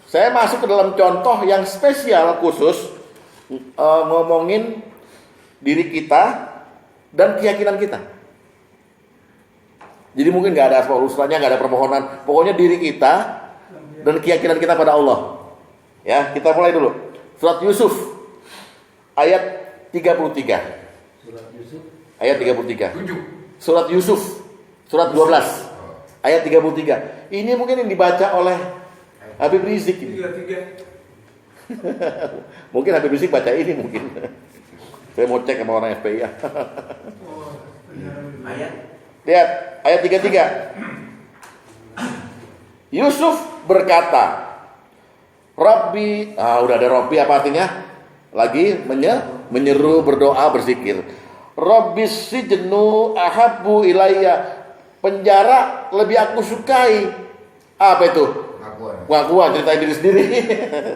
S1: saya masuk ke dalam contoh yang spesial khusus ngomongin diri kita dan keyakinan kita. Jadi mungkin nggak ada asmaul husnanya, nggak ada permohonan. Pokoknya diri kita dan keyakinan kita pada Allah. Ya, kita mulai dulu. Surat Yusuf ayat 33.
S3: Surat Yusuf.
S1: Ayat 33. Surat Yusuf surat 12 ayat 33. Ini mungkin yang dibaca oleh Habib Rizik ini.
S4: 33.
S1: Mungkin Habib Rizik baca ini mungkin. Saya mau cek sama orang FPI ya.
S2: Ayat
S1: Lihat ayat 33. Yusuf berkata, Rabbi, udah ada Rabbi apa artinya? Lagi menyeru, berdoa, berzikir. Rabbi sijnu ahabbu ilayya. Penjara lebih aku sukai. Apa itu? Pengakuan, ceritain diri sendiri.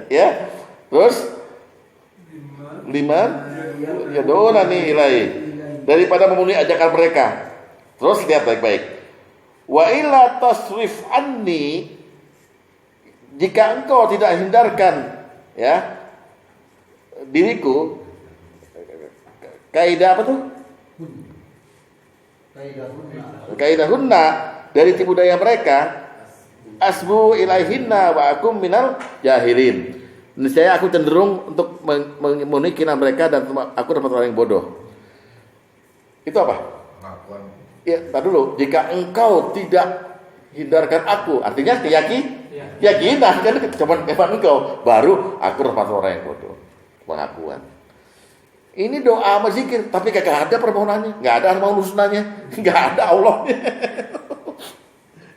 S1: Ya. Terus 5 ya dona nih ilahi. Daripada memenuhi ajakan mereka. Terus lihat baik-baik. Wa illa tasrif anni, jika engkau tidak hindarkan ya diriku, kaidah apa tuh? Kaidahunna, dari tipu daya mereka, asbu ilaihinna wa akum minal jahilin. Niscaya aku cenderung untuk memenuhi keinginan mereka dan aku dapat orang yang bodoh. Itu apa? Ya, tar dulu. Jika engkau tidak hindarkan aku, artinya keyakinan kan, cuma emang engkau, baru aku dapat orang yang bodoh. Pengakuan. Ini doa sama zikir, tapi kagak ada permohonannya, nggak ada asmaul husnanya, nggak ada Allahnya.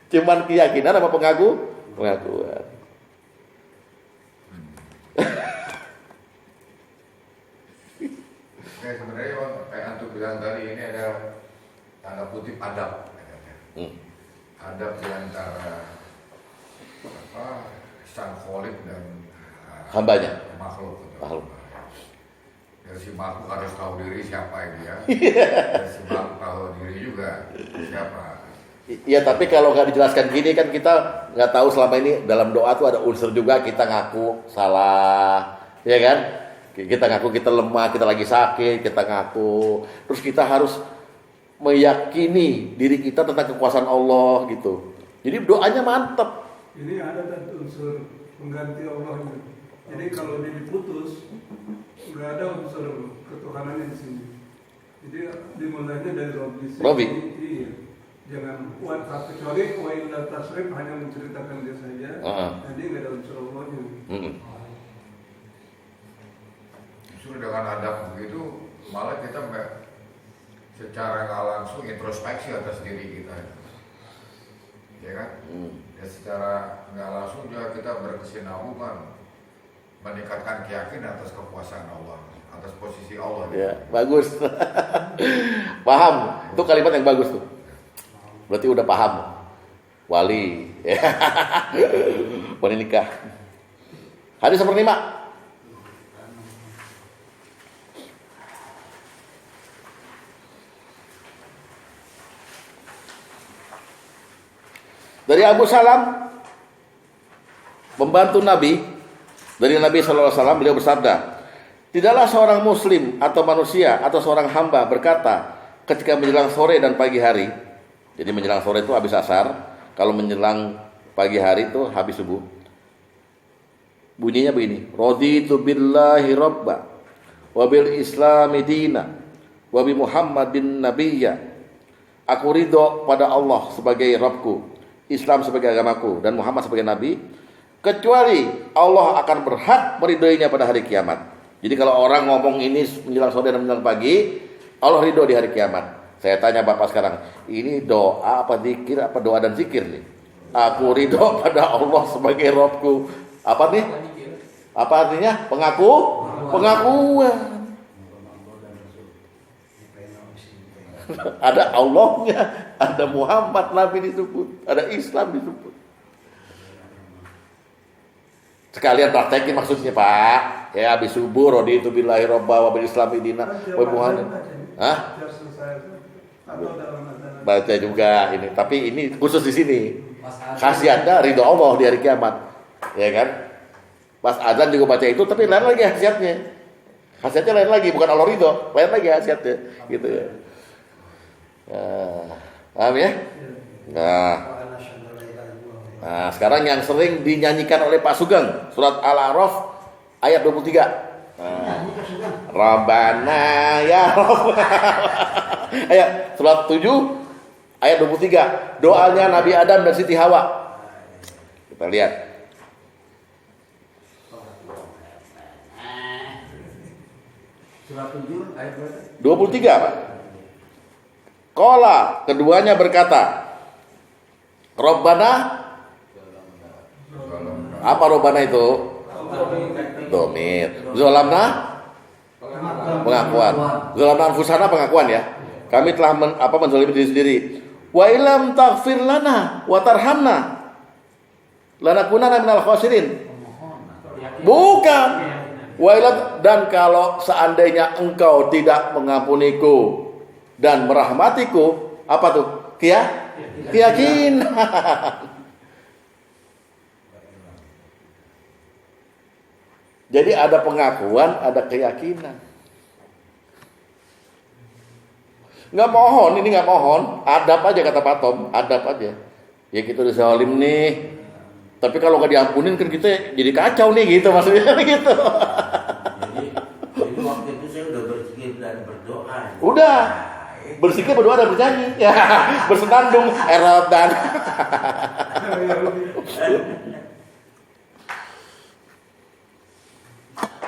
S1: Cuman keyakinan apa pengakuan.
S6: Oke, sebenarnya Bang, kayak antum bilang tadi ini ada tanda kutip adab. Adab di antara sang kholik dan
S1: Hambanya.
S6: makhluk.
S1: Makhluk.
S6: Ya, si makhluk harus tahu diri siapa dia. Dan si makhluk tahu diri juga siapa.
S1: Iya, tapi kalau nggak dijelaskan gini kan kita nggak tahu selama ini dalam doa tuh ada unsur juga kita ngaku salah, ya kan? Kita ngaku kita lemah, kita lagi sakit, kita ngaku. Terus kita harus meyakini diri kita tentang kekuasaan Allah gitu. Jadi doanya mantap.
S4: Ini ada kan unsur pengganti Allah itu. Jadi kalau dia diputus, nggak ada unsur ketuhanan di sini. Jadi dimulainya dari
S1: Robi.
S4: Iya. Jangan kuat kecuali wa illa tasrif hanya menceritakan dia saja. Jadi nggak ada unsur Allahnya.
S6: Justru dengan adab begitu malah kita secara nggak langsung introspeksi atas diri kita, ya kan? Ya secara nggak langsung juga kita berkesinambungan meningkatkan keyakinan atas kekuasaan Allah, atas posisi Allah.
S1: Ya, bagus. Paham? Itu kalimat yang bagus tuh. Berarti udah paham. Wali. Wali nikah. Hadis nomor 5. Dari Abu Salam, pembantu Nabi, dari Nabi SAW, beliau bersabda, tidaklah seorang muslim atau manusia atau seorang hamba berkata ketika menjelang sore dan pagi hari. Jadi menjelang sore itu habis asar, kalau menjelang pagi hari itu habis subuh. Bunyinya begini, raditu billahi rabba wa bil islami dina wa bi Muhammadin nabiyya. Aku ridho pada Allah sebagai Rabbku, Islam sebagai agamaku, dan Muhammad sebagai nabi, kecuali Allah akan berhak meridhoinya pada hari kiamat. Jadi kalau orang ngomong ini menjelang sore dan menjelang pagi, Allah ridho di hari kiamat. Saya tanya Bapak sekarang, ini doa apa zikir, apa doa dan zikir nih? Aku ridho pada Allah sebagai Rabbku. Apa nih? Apa artinya? Pengakuan. Ada Allahnya, ada Muhammad Nabi disebut, ada Islam disebut. Sekalian praktekin maksudnya Pak. Ya habis subuh raditu billahi robba wa bil islami dina wa Muhammad. Hah? Baca juga ini, tapi ini khusus di sini. Khasiatnya ridho Allah di hari kiamat. Ya kan? Pas azan juga baca itu, tapi lain lagi khasiatnya. Khasiatnya lain lagi, bukan Allah ridho, lain lagi khasiatnya, gitu ya. Paham ya? Nah, sekarang yang sering dinyanyikan oleh Pak Sugeng, surat Al-A'raf ayat 23. Rabbana ya Rabbana. Ayat surat 7 ayat 23. Doanya Nabi Adam dan Siti Hawa. Kita lihat.
S2: Surat 7 ayat
S1: 23, Pak. Qala, keduanya berkata, Rabbana, apa Rabbana itu? Domir. Zolamna, pengakuan. Zolamna anfusana, pengakuan ya. Kami telah menzalimi diri sendiri. Wa ilam taghfir lana wa tarhamna lanakunanna minal khasirin. Bukan. Wa ilam, dan kalau seandainya engkau tidak mengampuniku dan merahmatiku, apa tuh? Keyakinan. Jadi ada pengakuan, ada keyakinan. Nggak mohon, ini nggak mohon. Adab aja kata Pak Tom, adab aja. Ya kita udah zalim nih. Tapi kalau nggak diampunin kan kita jadi kacau nih gitu maksudnya gitu.
S2: Jadi waktu itu saya udah berzikir dan berdoa.
S1: Udah. Bersikir, berdoa dan bernyanyi. Ya, bersenandung erot dan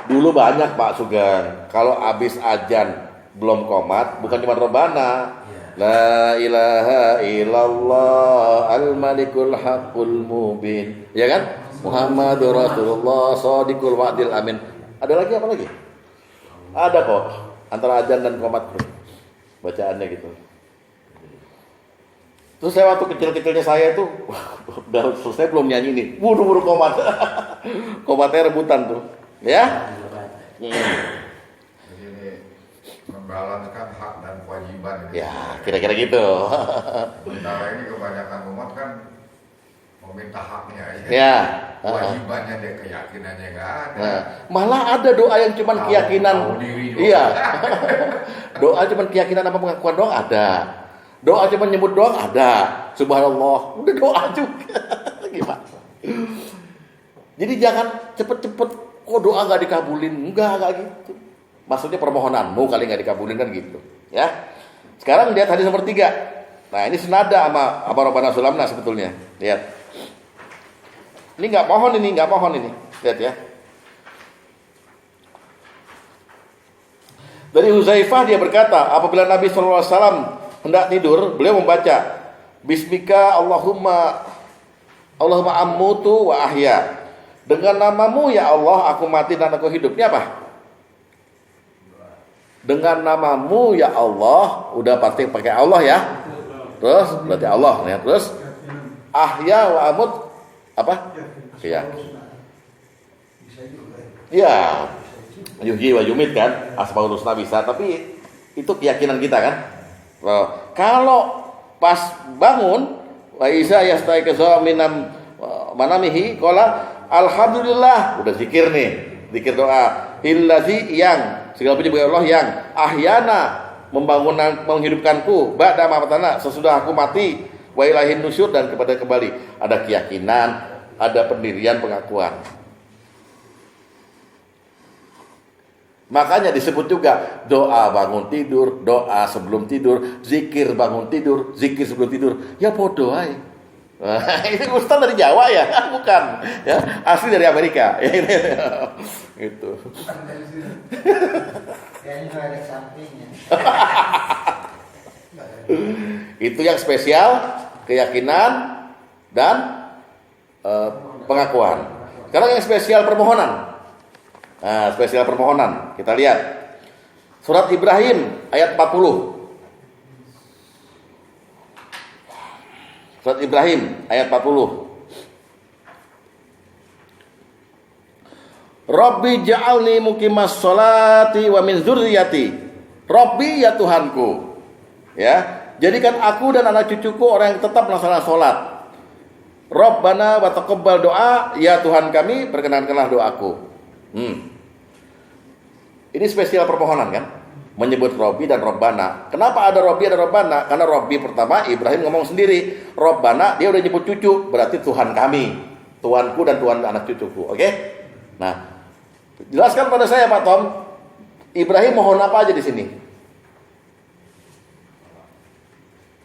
S1: Dulu banyak Pak Sugeng. Kalau habis azan belum qomat, bukan cuma Robbana. La ilaha illallah al-malikul haqqul mubin. Ya kan? Muhammadur Rasulullah shadiqul wa'dil amin. Ada lagi apa lagi? Ada kok. Antara azan dan qomat bacaannya gitu. Terus saya waktu kecil-kecilnya saya itu udah selesai belum nyanyi nih. Buru-buru qomat. Qomatnya rebutan tuh. Ya?
S6: Jadi ini membalanskan hak dan kewajiban.
S1: Ya, kira-kira gitu.
S6: Sementara ini kebanyakan umat kan meminta haknya aja.
S1: Ya.
S6: Kewajibannya dia keyakinannya nggak ada.
S1: Nah, malah ada doa yang cuman keyakinan.
S6: Tahu diri juga.
S1: Iya. Doa cuman keyakinan apa pengakuan doang ada. Doa cuman nyebut doang ada. Subhanallah, udah doa juga. Gimana? Jadi jangan cepet-cepet kok doa nggak dikabulin. Enggak gitu. Maksudnya permohonanmu kali nggak dikabulin kan gitu. Ya. Sekarang lihat hadis nomor 3. Nah, ini senada sama Rabbana Sulamna sebetulnya. Lihat. Ini nggak mohon ini. Lihat ya. Dari Huzaifah dia berkata, apabila Nabi SAW hendak tidur, beliau membaca Bismika Allahumma ammutu wa ahya. Dengan namamu ya Allah aku mati dan aku hidup. Ini apa? Dengan namamu ya Allah, udah pasti pakai Allah ya. Terus berarti Allah ya. Terus ahya wa amut apa? Keyakinan. Ya, yuhyi wa yumit kan, asmaul husna bisa, tapi itu keyakinan kita kan. Kalau pas bangun, wa isa yastaiqaza minam manamihi qala alhamdulillah, udah zikir nih, zikir doa. Illazi yang segala puji bagi Allah yang ahyana menghidupkanku ba'da mamatana sesudah aku mati wa ilahin nusyur dan kepada kembali. Ada keyakinan, ada pendirian, pengakuan. Makanya disebut juga doa bangun tidur, doa sebelum tidur, zikir bangun tidur, zikir sebelum tidur. Ya bodoh aja. Ini ustaz dari Jawa ya? Bukan. Ya, asli dari Amerika. Ya, ini. Gitu.
S2: Kayaknya ada sampingnya.
S1: Itu yang spesial, keyakinan dan pengakuan. Sekarang yang spesial permohonan. Nah, spesial permohonan. Kita lihat. Surat Ibrahim ayat 40. Surat Ibrahim ayat 40. Rabbi ja'alni muqimas sholati wa min dzurriyyati. Rabbi ya Tuhanku. Ya, jadikan aku dan anak cucuku orang yang tetap melaksanakan salat. Rabbana wa taqabbal doa, ya Tuhan kami, perkenankanlah doaku. Ini spesial permohonan kan? Menyebut Robbi dan Robbana. Kenapa ada Robbi ada Robbana? Karena Robbi pertama Ibrahim ngomong sendiri. Robbana dia udah nyebut cucu, berarti Tuhan kami, Tuhanku dan Tuhan anak cucuku. Oke? Nah, jelaskan pada saya Pak Tom, Ibrahim mohon apa aja di sini?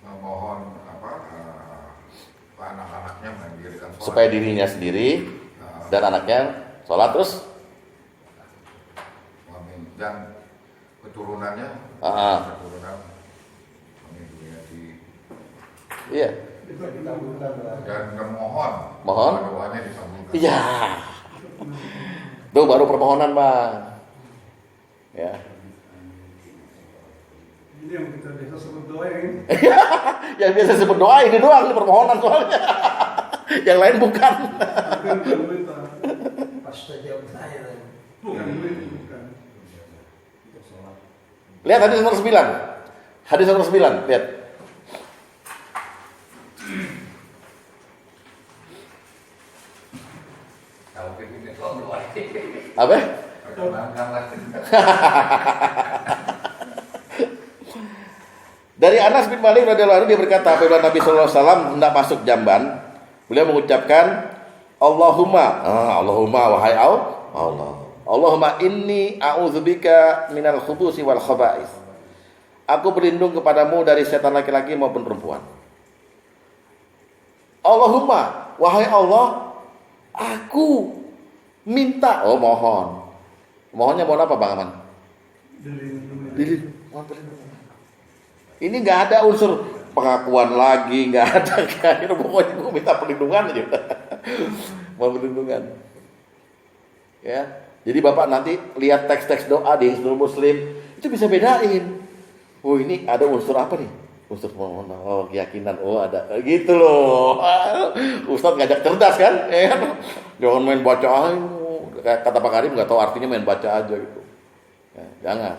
S6: Memohon anak-anaknya mendirikan sholat.
S1: Supaya dirinya sendiri dan anaknya sholat terus
S6: dan keturunannya keturunan
S1: iya
S6: dan memohon doanya dikabulkan.
S1: Iya. Itu baru permohonan Bang. Ya.
S4: Ini yang kita biasa sebut doa ini.
S1: Yang biasa sebut doa ini doang, ini permohonan soalnya. Yang lain bukan.
S4: Bukan duit.
S2: Pasti jawab saya.
S4: Bukan duit, bukan.
S1: Lihat hadis nomor 9. Hadis nomor 9, lihat. Apa? Dari Anas bin Malik radhiyallahu anhu dia berkata, apabila Nabi sallallahu alaihi wasallam hendak masuk jamban, beliau mengucapkan Allahumma wahai Allah. Allahumma inni a'udzubika minal khubusi wal khaba'is. Aku berlindung kepadamu dari setan laki-laki maupun perempuan. Allahumma, wahai Allah, aku minta, mohon. Mohonnya mohon apa Bang Aman? Mohon perlindungan. Ini nggak ada unsur pengakuan lagi, nggak ada kayak pokoknya gue minta perlindungan aja. Mohon perlindungan. Ya. Jadi Bapak nanti lihat teks-teks doa di Hisnul Muslim itu bisa bedain. Oh ini ada unsur apa nih? Unsur keyakinan. Oh ada gitu loh. Ustadz ngajak cerdas kan? Jangan main baca. Kata Pak Karim nggak tahu artinya main baca aja gitu. Ya, jangan.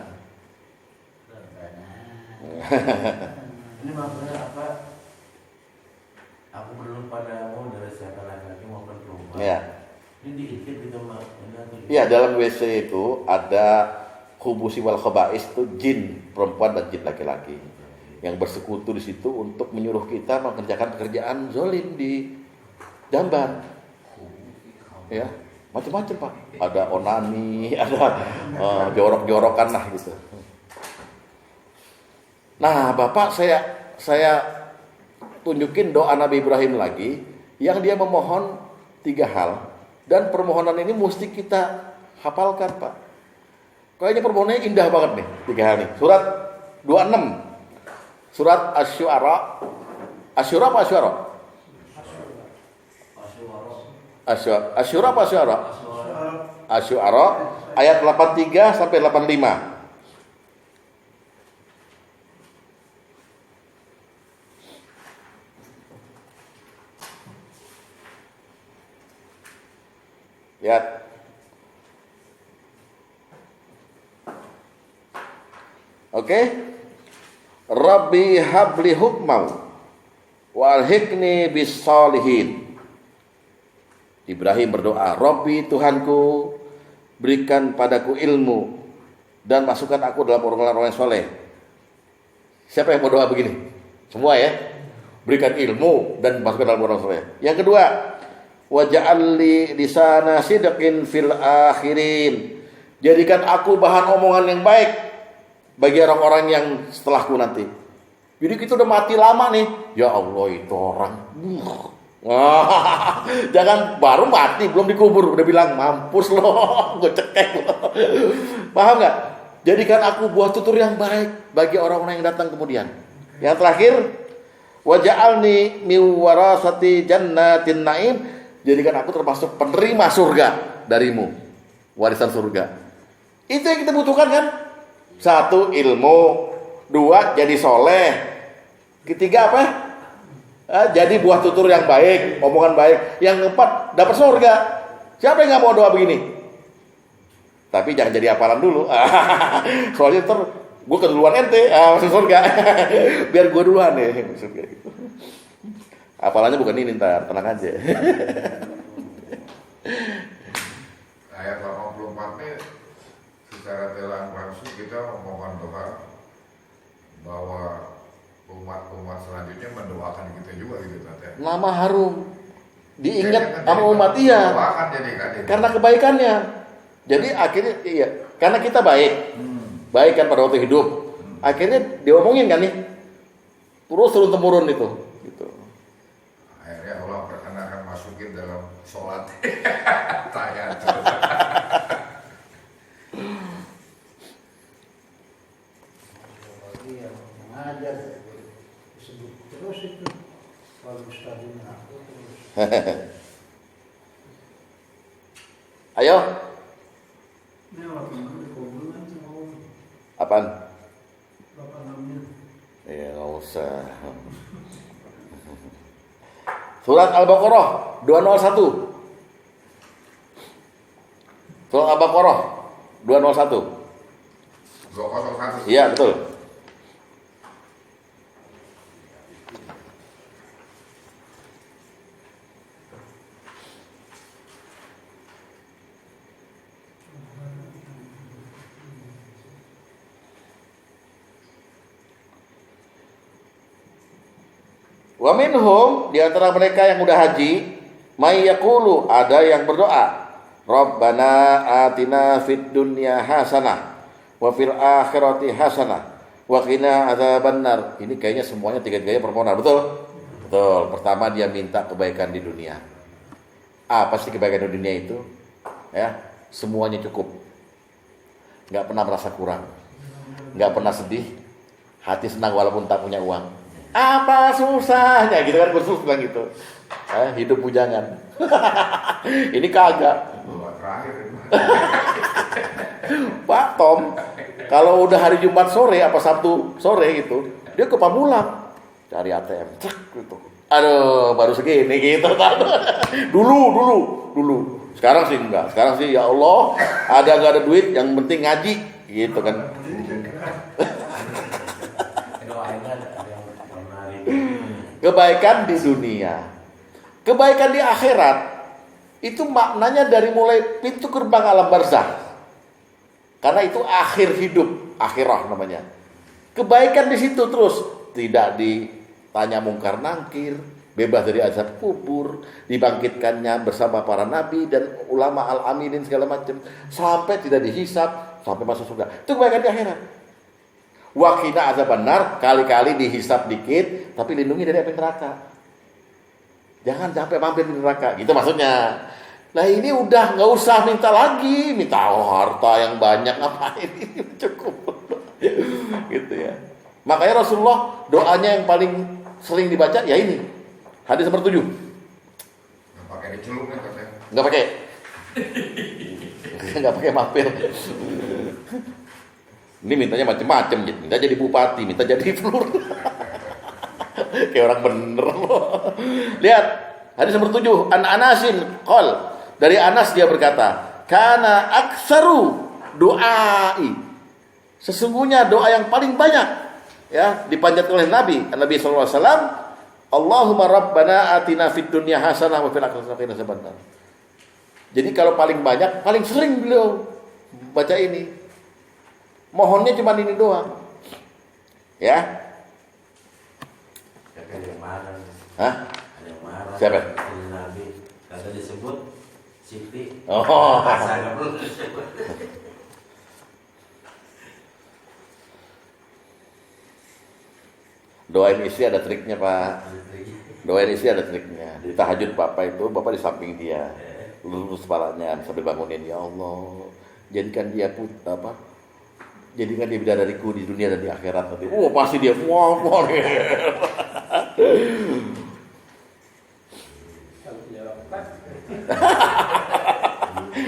S2: Ini maksudnya apa? Aku belum padamu dari siapa laki-laki maupun perempuan.
S1: Ya.
S2: Ini diikut gitu Mak.
S1: Iya, dalam WC itu ada khubusi wal khaba'is, itu jin perempuan dan jin laki-laki yang bersekutu di situ untuk menyuruh kita mengerjakan pekerjaan zolim di jamban. Ya, macam-macam Pak. Ada onani, ada jorok-jorokan lah gitu. Nah, Bapak saya tunjukin doa Nabi Ibrahim lagi yang dia memohon 3 hal. Dan permohonan ini mesti kita hafalkan Pak. Kayaknya permohonannya indah banget nih 3 hal nih. Surat 26. Surat Asy-Syu'ara. Asyura apa Asyuara? Asyura apa Asyuara? Asy-Syu'ara ayat 83 sampai 85. Lihat. Oke. Rabbi habli hukmau walhiqni bis sholihin. Ibrahim berdoa, Rabbi Tuhanku, berikan padaku ilmu dan masukkan aku dalam orang-orang yang soleh. Siapa yang berdoa begini? Semua ya. Berikan ilmu dan masukkan dalam orang soleh. Yang kedua, waj'alli lisana sidqin fil akhirin. Jadikan aku bahan omongan yang baik bagi orang-orang yang setelahku nanti. Jadi kita udah mati lama nih. Ya Allah itu orang. Jangan baru mati belum dikubur udah bilang mampus loh, gue cekek loh. Paham nggak? Jadikan aku buah tutur yang baik bagi orang-orang yang datang kemudian. Yang terakhir, waj'alni min warasati jannatin naim. Jadikan aku termasuk penerima surga darimu, warisan surga. Itu yang kita butuhkan kan? 1, ilmu. 2, jadi soleh. Ketiga apa? Jadi buah tutur yang baik, omongan baik. Yang 4, dapat surga. Siapa yang nggak mau doa begini? Tapi jangan jadi hafalan dulu. Soalnya ntar gue keduluan ente masuk surga. Biar gue duluan ya masuk surga. Hafalannya bukan ini ntar, tenang aja.
S6: Ayat 84 ini secara telang langsung kita memohon doa bahwa umat-umat selanjutnya mendoakan kita juga gitu Tante.
S1: Nama harum diingat sama umat iya.
S6: Doakan jadi kan.
S1: Karena kebaikannya. Jadi akhirnya iya, karena kita baik. Baik kan pada waktu hidup. Akhirnya diomongin kan nih. Terus turun temurun itu gitu.
S6: Akhirnya Allah perkenakan masukin dalam sholat. Tayat terus.
S7: Yang mengajar disebut terus itu kalau ustadznya aku terus.
S1: Ayo.
S4: Ini waktu itu dikumpulkan sama Allah.
S1: Apaan?
S4: Bapak namanya.
S1: Ya nggak usah. Surat Al-Baqarah 201. Surat Al-Baqarah 201.
S6: 201.
S1: Iya betul. Wa minhum, di antara mereka yang udah haji, may yaqulu, ada yang berdoa, Rabbana atina fid dunya hasanah wa fil akhirati hasanah wa qina adzabannar. Ini kayaknya semuanya 3-3 permohonan, betul? Betul. Pertama dia minta kebaikan di dunia. Apa sih kebaikan di dunia itu? Ya, semuanya cukup. nggak pernah merasa kurang, nggak pernah sedih, hati senang walaupun tak punya uang. Apa susahnya gitu kan, kursus bilang gitu. Hidup bujangan. Ini kagak.
S6: Babak terakhir.
S1: Pak Tom, kalau udah hari Jumat sore apa Sabtu sore gitu, dia ke Pamulang cari ATM, cek gitu. Aduh, baru segini gitu. Dulu. Sekarang sih enggak. Sekarang sih ya Allah, ada nggak ada duit, yang penting ngaji gitu kan.
S2: Doanya ada yang menarik.
S1: Kebaikan di dunia, kebaikan di akhirat, itu maknanya dari mulai pintu gerbang alam barzah. Karena itu akhir hidup, akhirah namanya. Kebaikan di situ terus, tidak ditanya mungkar nangkir, bebas dari azab kubur, dibangkitkannya bersama para nabi dan ulama al-aminin segala macam, sampai tidak dihisab, sampai masuk surga. Itu kebaikan di akhirat. Waqina azabannar, kali-kali dihisab dikit, tapi lindungi dari api neraka. Jangan sampai mampir di neraka, gitu maksudnya. Nah ini udah nggak usah minta lagi, minta harta yang banyak ngapain, ini cukup, gitu ya. Makanya Rasulullah doanya yang paling sering dibaca ya ini, hadis nomor 7.
S6: Nggak pakai dicelup nih katanya.
S1: Nggak pakai mampir. Ini mintanya macam-macam, minta jadi bupati, minta jadi pelur. Kayak orang bener loh. Lihat hadis nomor 7, an Anasin qol. Dari Anas dia berkata, kana aktsaru du'ai. Sesungguhnya doa yang paling banyak ya dipanjatkan oleh Nabi sallallahu alaihi wasallam, Allahumma rabbana atina fid dunya hasanah wa fil akhirati hasanah. Jadi kalau paling banyak, paling sering beliau baca ini. Mohonnya cuma ini doang. Ya.
S2: Ada yang marah.
S1: Hah?
S2: Ada yang marah.
S1: Siapa?
S2: Nabi. Kata disebut Siti.
S1: Oh.
S2: Saya belum disebut.
S1: Doain istri ada triknya, Pak. Doain istri ada triknya. Di tahajud Bapak itu, Bapak di samping dia. Lurus kepalanya sambil bangunin, ya Allah, jadikan dia jadikan dia bidadariku di dunia dan di akhirat nanti. Oh, pasti dia mual.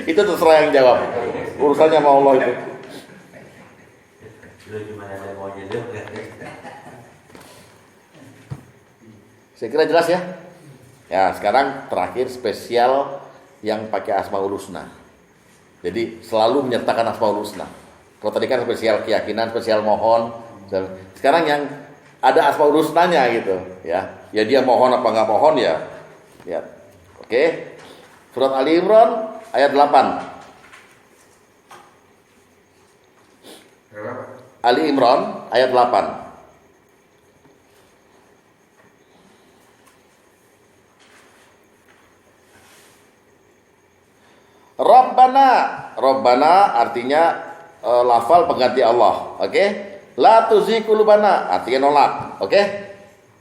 S1: Itu terserah yang jawab. Urusannya sama Allah itu.
S2: Lu gimana saya mau jadi?
S1: Saya kira jelas ya. Ya, sekarang terakhir spesial yang pakai Asmaul Husna. Jadi selalu menyertakan Asmaul Husna. Kalau tadi kan spesial keyakinan, spesial mohon. Sekarang yang ada Asmaul Husnanya gitu, ya. Ya dia mohon apa enggak mohon ya. Ya. Oke. Surat Ali Imran ayat 8. Ali Imran ayat 8. Rabbana artinya lafal pengganti Allah. Oke? La tuzigh qulubana artinya nolak. Oke?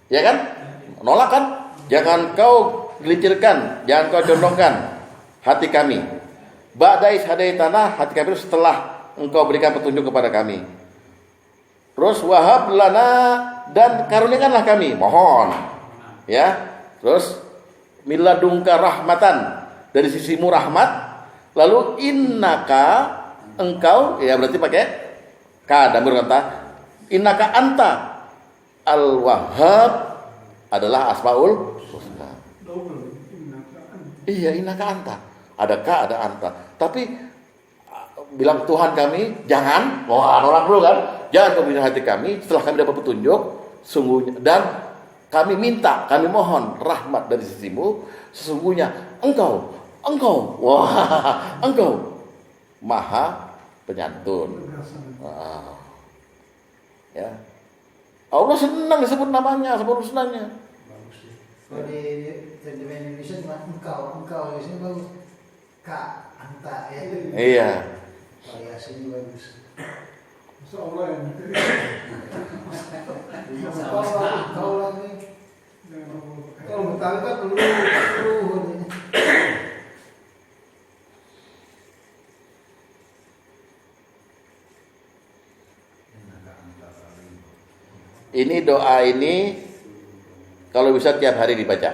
S1: Ya kan? Nolak kan? Jangan kau gelincirkan, jangan kau condongkan hati kami. Ba'da is hadaitana, hati kami setelah engkau berikan petunjuk kepada kami. Terus wahab lana, dan karuniakanlah kami, mohon. Ya. Terus miladungka rahmatan, dari sisimu rahmat. Lalu innaka, engkau, ya berarti pakai ka damir kata. Innaka anta al-wahhab adalah asmaul husna. Iya, innaka anta. Ada ka, ada anta. Tapi bilang Tuhan kami, jangan, nolak dulu kan. Jangan kau berikan hati kami setelah kami dapat petunjuk sungguhnya, dan kami minta, kami mohon rahmat dari sisimu. Sesungguhnya engkau maha penyantun. Ya, Allah senang disebut namanya, sebut husnanya.
S7: Bagus sih. Kalau di terjemahan Indonesia cuma engkau di sini bagus. Ka, anta ya.
S1: Iya.
S7: Variasinya bagus.
S4: Masya Allah yang
S7: Engkau lagi. Kalau Betawi kan lu.
S1: Ini doa ini kalau bisa tiap hari dibaca.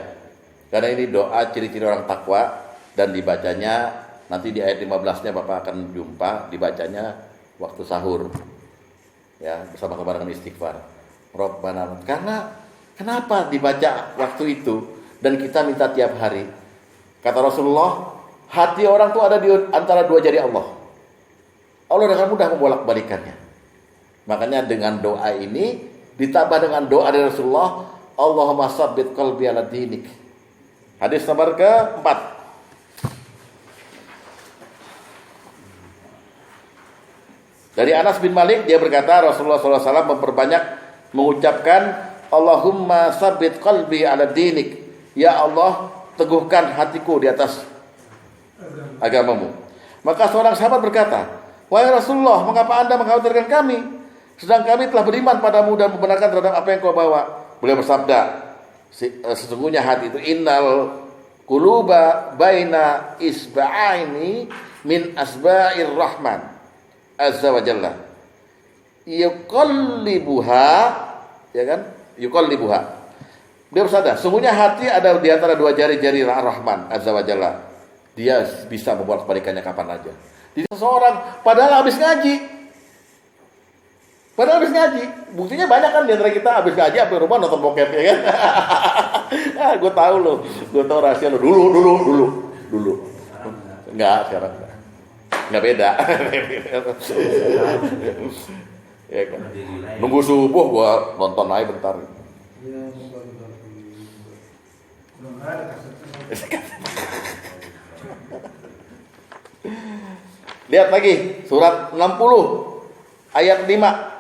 S1: Karena ini doa ciri-ciri orang takwa dan dibacanya nanti di ayat 15-nya Bapak akan jumpa, dibacanya waktu sahur. Ya, bersama-sama dengan istighfar. Rabbana. Karena kenapa dibaca waktu itu dan kita minta tiap hari? Kata Rasulullah, hati orang tuh ada di antara dua jari Allah. Allah dengan mudah membolak-balikannya. Makanya dengan doa ini ditambah dengan doa dari Rasulullah, Allahumma sabbit qalbi ala dinik. Hadis nomor ke-4. Dari Anas bin Malik, dia berkata Rasulullah SAW memperbanyak mengucapkan Allahumma sabbit qalbi ala dinik. Ya Allah, teguhkan hatiku di atas agamamu. Maka seorang sahabat berkata, wahai Rasulullah, mengapa Anda mengkhawatirkan kami? Sedang kami telah beriman padamu dan membenarkan terhadap apa yang kau bawa. Beliau bersabda, sesungguhnya hati itu innal quluba baina isba'aini min asba'ir rahman azza wa jalla yuqallibuha, ya kan? Yuqallibuha. Dia bersabda, sungguhnya hati ada di antara dua jari-jari Rahman azza wa jalla. Dia bisa membuat kebalikannya kapan aja. Jadi seseorang padahal habis ngaji. Buktinya banyak kan di antara kita habis ngaji sampai rumah nonton bokep, ya kan? Gue tahu loh, gue tahu rahasia lo dulu. Enggak, sekarang enggak beda. Ya kan? Nunggu subuh gue nonton aja bentar.
S4: Belum ada kasetnya.
S1: Lihat lagi surat 60 ayat 5.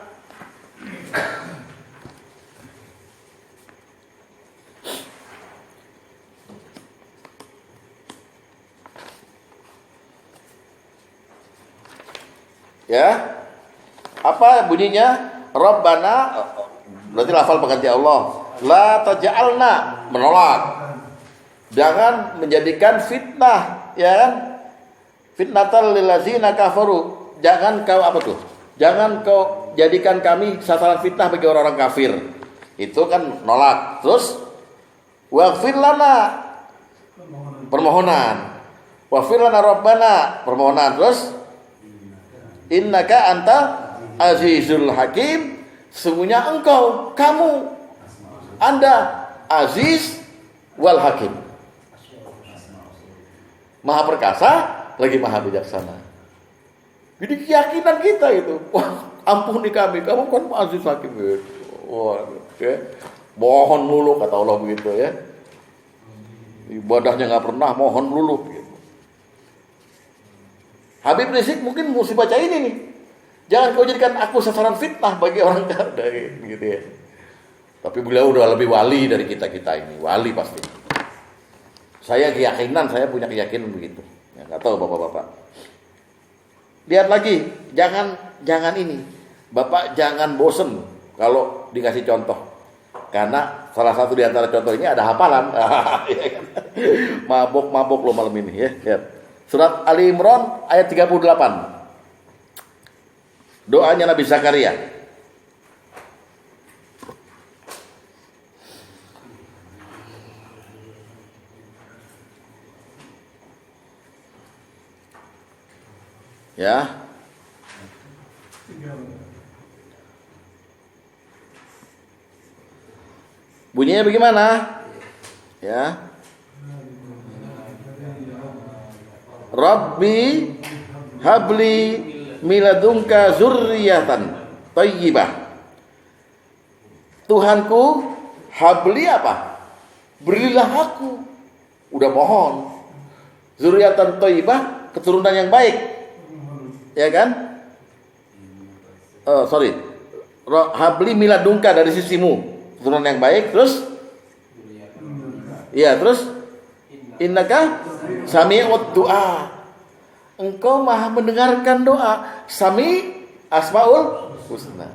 S1: Ya. Apa bunyinya? Rabbana, berarti lafal pengganti Allah. La taj'alna, menolak. Jangan menjadikan fitnah, ya kan? Fitnatal lil ladzina kafaru. Jangan kau apa tuh? Jangan kau jadikan kami sasaran fitnah bagi orang-orang kafir. Itu kan nolak. Terus waghfir lana, permohonan. Waghfir lana rabbana, permohonan. Terus innaka anta azizul hakim, sesungguhnya engkau, kamu, Anda aziz wal hakim, maha perkasa lagi maha bijaksana. Jadi keyakinan kita itu, wah ampuni kami, kamu kan aziz hakim gitu. Wah, okay. Mohon lulu kata Allah begitu ya. Ibadahnya nggak pernah, mohon lulu gitu. Habib Rizik mungkin mesti baca ini nih. Jangan kau jadikan aku sasaran fitnah bagi orang kafir gitu ya. Tapi beliau udah lebih wali dari kita-kita ini, wali pasti. Saya punya keyakinan begitu. Ya, nggak tahu bapak-bapak. Lihat lagi, jangan ini. Bapak jangan bosen kalau dikasih contoh. Karena salah satu di antara contoh ini ada hafalan. Mabok lo malam ini ya. Lihat. Surat Ali Imran ayat 38. Doanya Nabi Zakaria. Ya. Bunyinya bagaimana? Ya. Rabbi habli miladunka zurriyatan thayyibah. Tuhanku, habli apa? Berilah aku. Udah mohon. Zurriyatan thayyibah, keturunan yang baik. Ya kan? Habli miladunka, dari sisimu, keturunan yang baik. Terus? Iya, terus? Innaka sami'ud du'a. Engkau maha mendengarkan doa. Sami asmaul husna.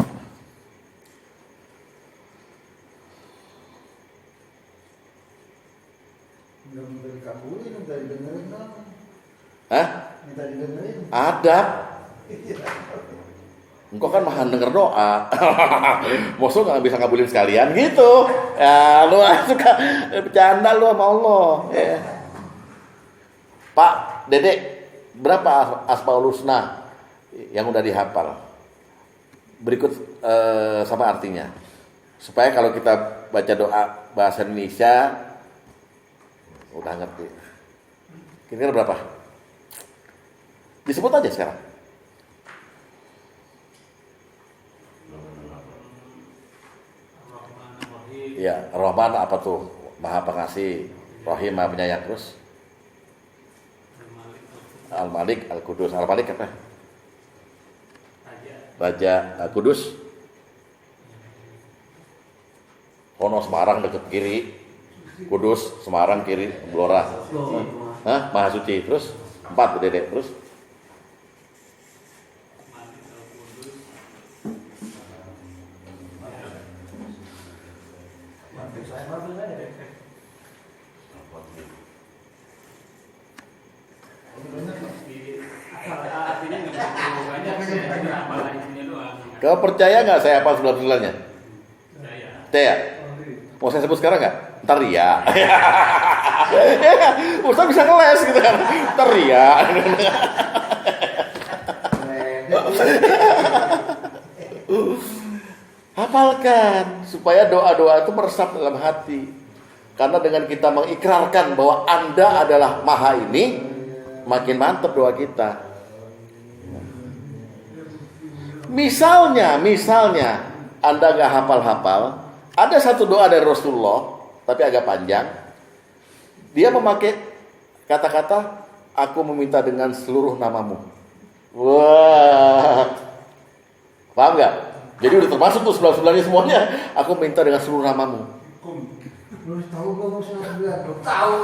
S7: Minta dikabulin, minta didengerin apa?
S1: Hah?
S7: Minta didengerin.
S1: Adab. engkau kan maha denger doa. Maksud nggak bisa ngabulin sekalian gitu. Ya lu suka bercanda lu sama Allah. Ya. Pak, Dedek, berapa Asmaul Husna yang udah dihafal? Berikut sama artinya. Supaya kalau kita baca doa bahasa Indonesia udah ngerti. Kira-kira berapa? Disebut aja sekarang. Ya, Rahman apa tuh? Maha Pengasih, Rahim Maha Penyayang. Terus Al-Malik, Al-Qudus. Al-Malik apa? Raja Al-Qudus. Ono Semarang deket kiri. Kudus, Semarang kiri, Blora. Hah? Maha Suci. Terus 4 Dedek. Terus
S5: Artinya nggak begitu banyak sih, hanya hafalan isinya doang.
S1: kau percaya nggak saya hafal sebelah-sebelahnya?
S5: Saya.
S1: Teh, mau saya sebut sekarang nggak? Ntar ya. Ustaz bisa ngeles gitu kan. Ntar ya. Hafalkan supaya doa-doa itu meresap dalam hati. Karena dengan kita mengikrarkan bahwa Anda adalah Maha ini, makin mantap doa kita. Misalnya Anda nggak hafal-hafal, ada satu doa dari Rasulullah, tapi agak panjang. Dia memakai kata-kata, aku meminta dengan seluruh namamu. Wah, paham nggak? Jadi udah termasuk tuh sebelah-sebelahnya semuanya. Aku minta dengan seluruh namamu.
S7: Lu tahu kamu sudah tahu.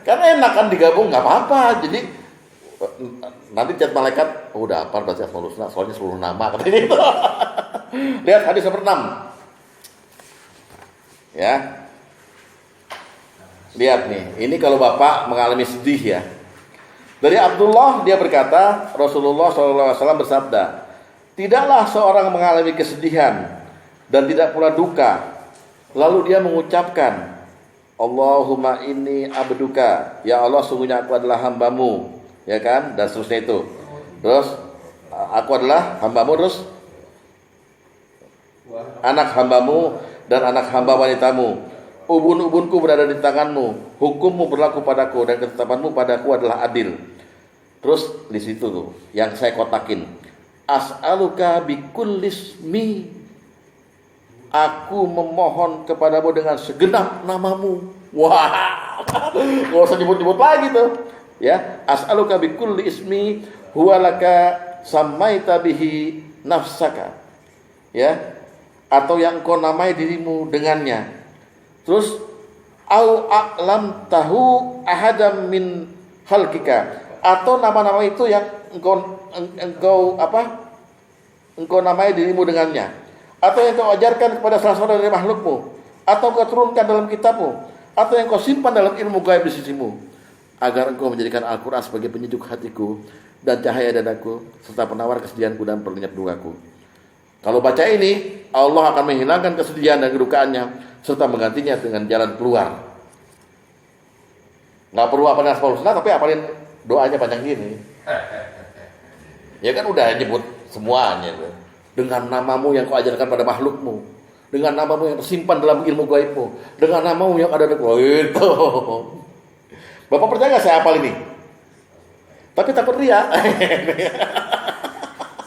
S1: Kan enak kan digabung, nggak apa-apa. Jadi nanti chat malaikat, oh, udah apa baca Asmaul Husna, soalnya seluruh nama katanya itu. Lihat hadis nomor 6. Ya. Lihat nih, ini kalau Bapak mengalami sedih ya. Dari Abdullah dia berkata, Rasulullah SAW bersabda, tidaklah seorang mengalami kesedihan dan tidak pula duka, lalu dia mengucapkan, Allahumma inni abduka, ya Allah sungguhnya aku adalah hambamu, ya kan, dan seterusnya itu. Terus aku adalah hambamu, terus anak hambamu dan anak hamba wanitamu, ubun-ubunku berada di tanganmu, hukummu berlaku padaku dan ketetapanmu padaku adalah adil. Terus di situ tuh yang saya kotakin, as'aluka bikullismi, aku memohon kepadamu dengan segenap namamu. Wah, nggak usah nyebut-nyebut lagi tuh. Ya, as'aluka bikulli ismi huwalaka samaita bihi nafsaka. Ya, atau yang kau namai dirimu dengannya. Terus au a'lam tahu ahadam min khalqika, atau nama-nama itu yang engkau namai dirimu dengannya, atau yang kau ajarkan kepada salah seorang dari makhlukmu, atau kau turunkan dalam kitabmu, atau yang kau simpan dalam ilmu gaib di sisimu, agar engkau menjadikan Al-Quran sebagai penyejuk hatiku dan cahaya dadaku serta penawar kesedihanku dan pelenyap dukaku. Kalau baca ini, Allah akan menghilangkan kesedihan dan kedukaannya serta menggantinya dengan jalan keluar. Nggak perlu apalin Asmaul Husna, tapi apalin doanya panjang gini. Ya kan udah nyebut semuanya. Dengan namamu yang kau ajarkan pada makhlukmu, dengan namamu yang tersimpan dalam ilmu gaibmu, dengan namamu yang ada di itu. Bapak percaya nggak saya hafal ini? Tapi takut ria.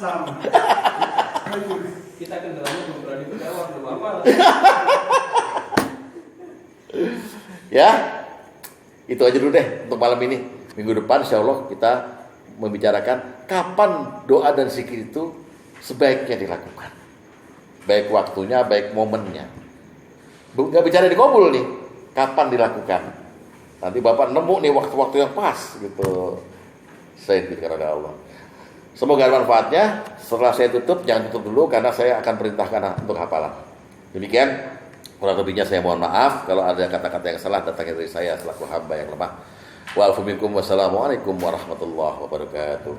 S4: Sama.
S5: Kita kendalanya belum berani berjawab, belum apa.
S1: Ya, itu aja dulu deh untuk malam ini. Minggu depan insya Allah kita membicarakan kapan doa dan zikir itu sebaiknya dilakukan. Baik waktunya, baik momennya. Nggak bicara di kabul nih, kapan dilakukan. Nanti Bapak nemu nih waktu-waktu yang pas gitu. Saya dikatakan oleh Allah. Semoga ada manfaatnya. Setelah saya tutup, jangan tutup dulu karena saya akan perintahkan untuk hafalan. Demikian, kurang lebihnya saya mohon maaf kalau ada kata-kata yang salah datangnya dari saya selaku hamba yang lemah. Wassalamualaikum warahmatullahi wabarakatuh.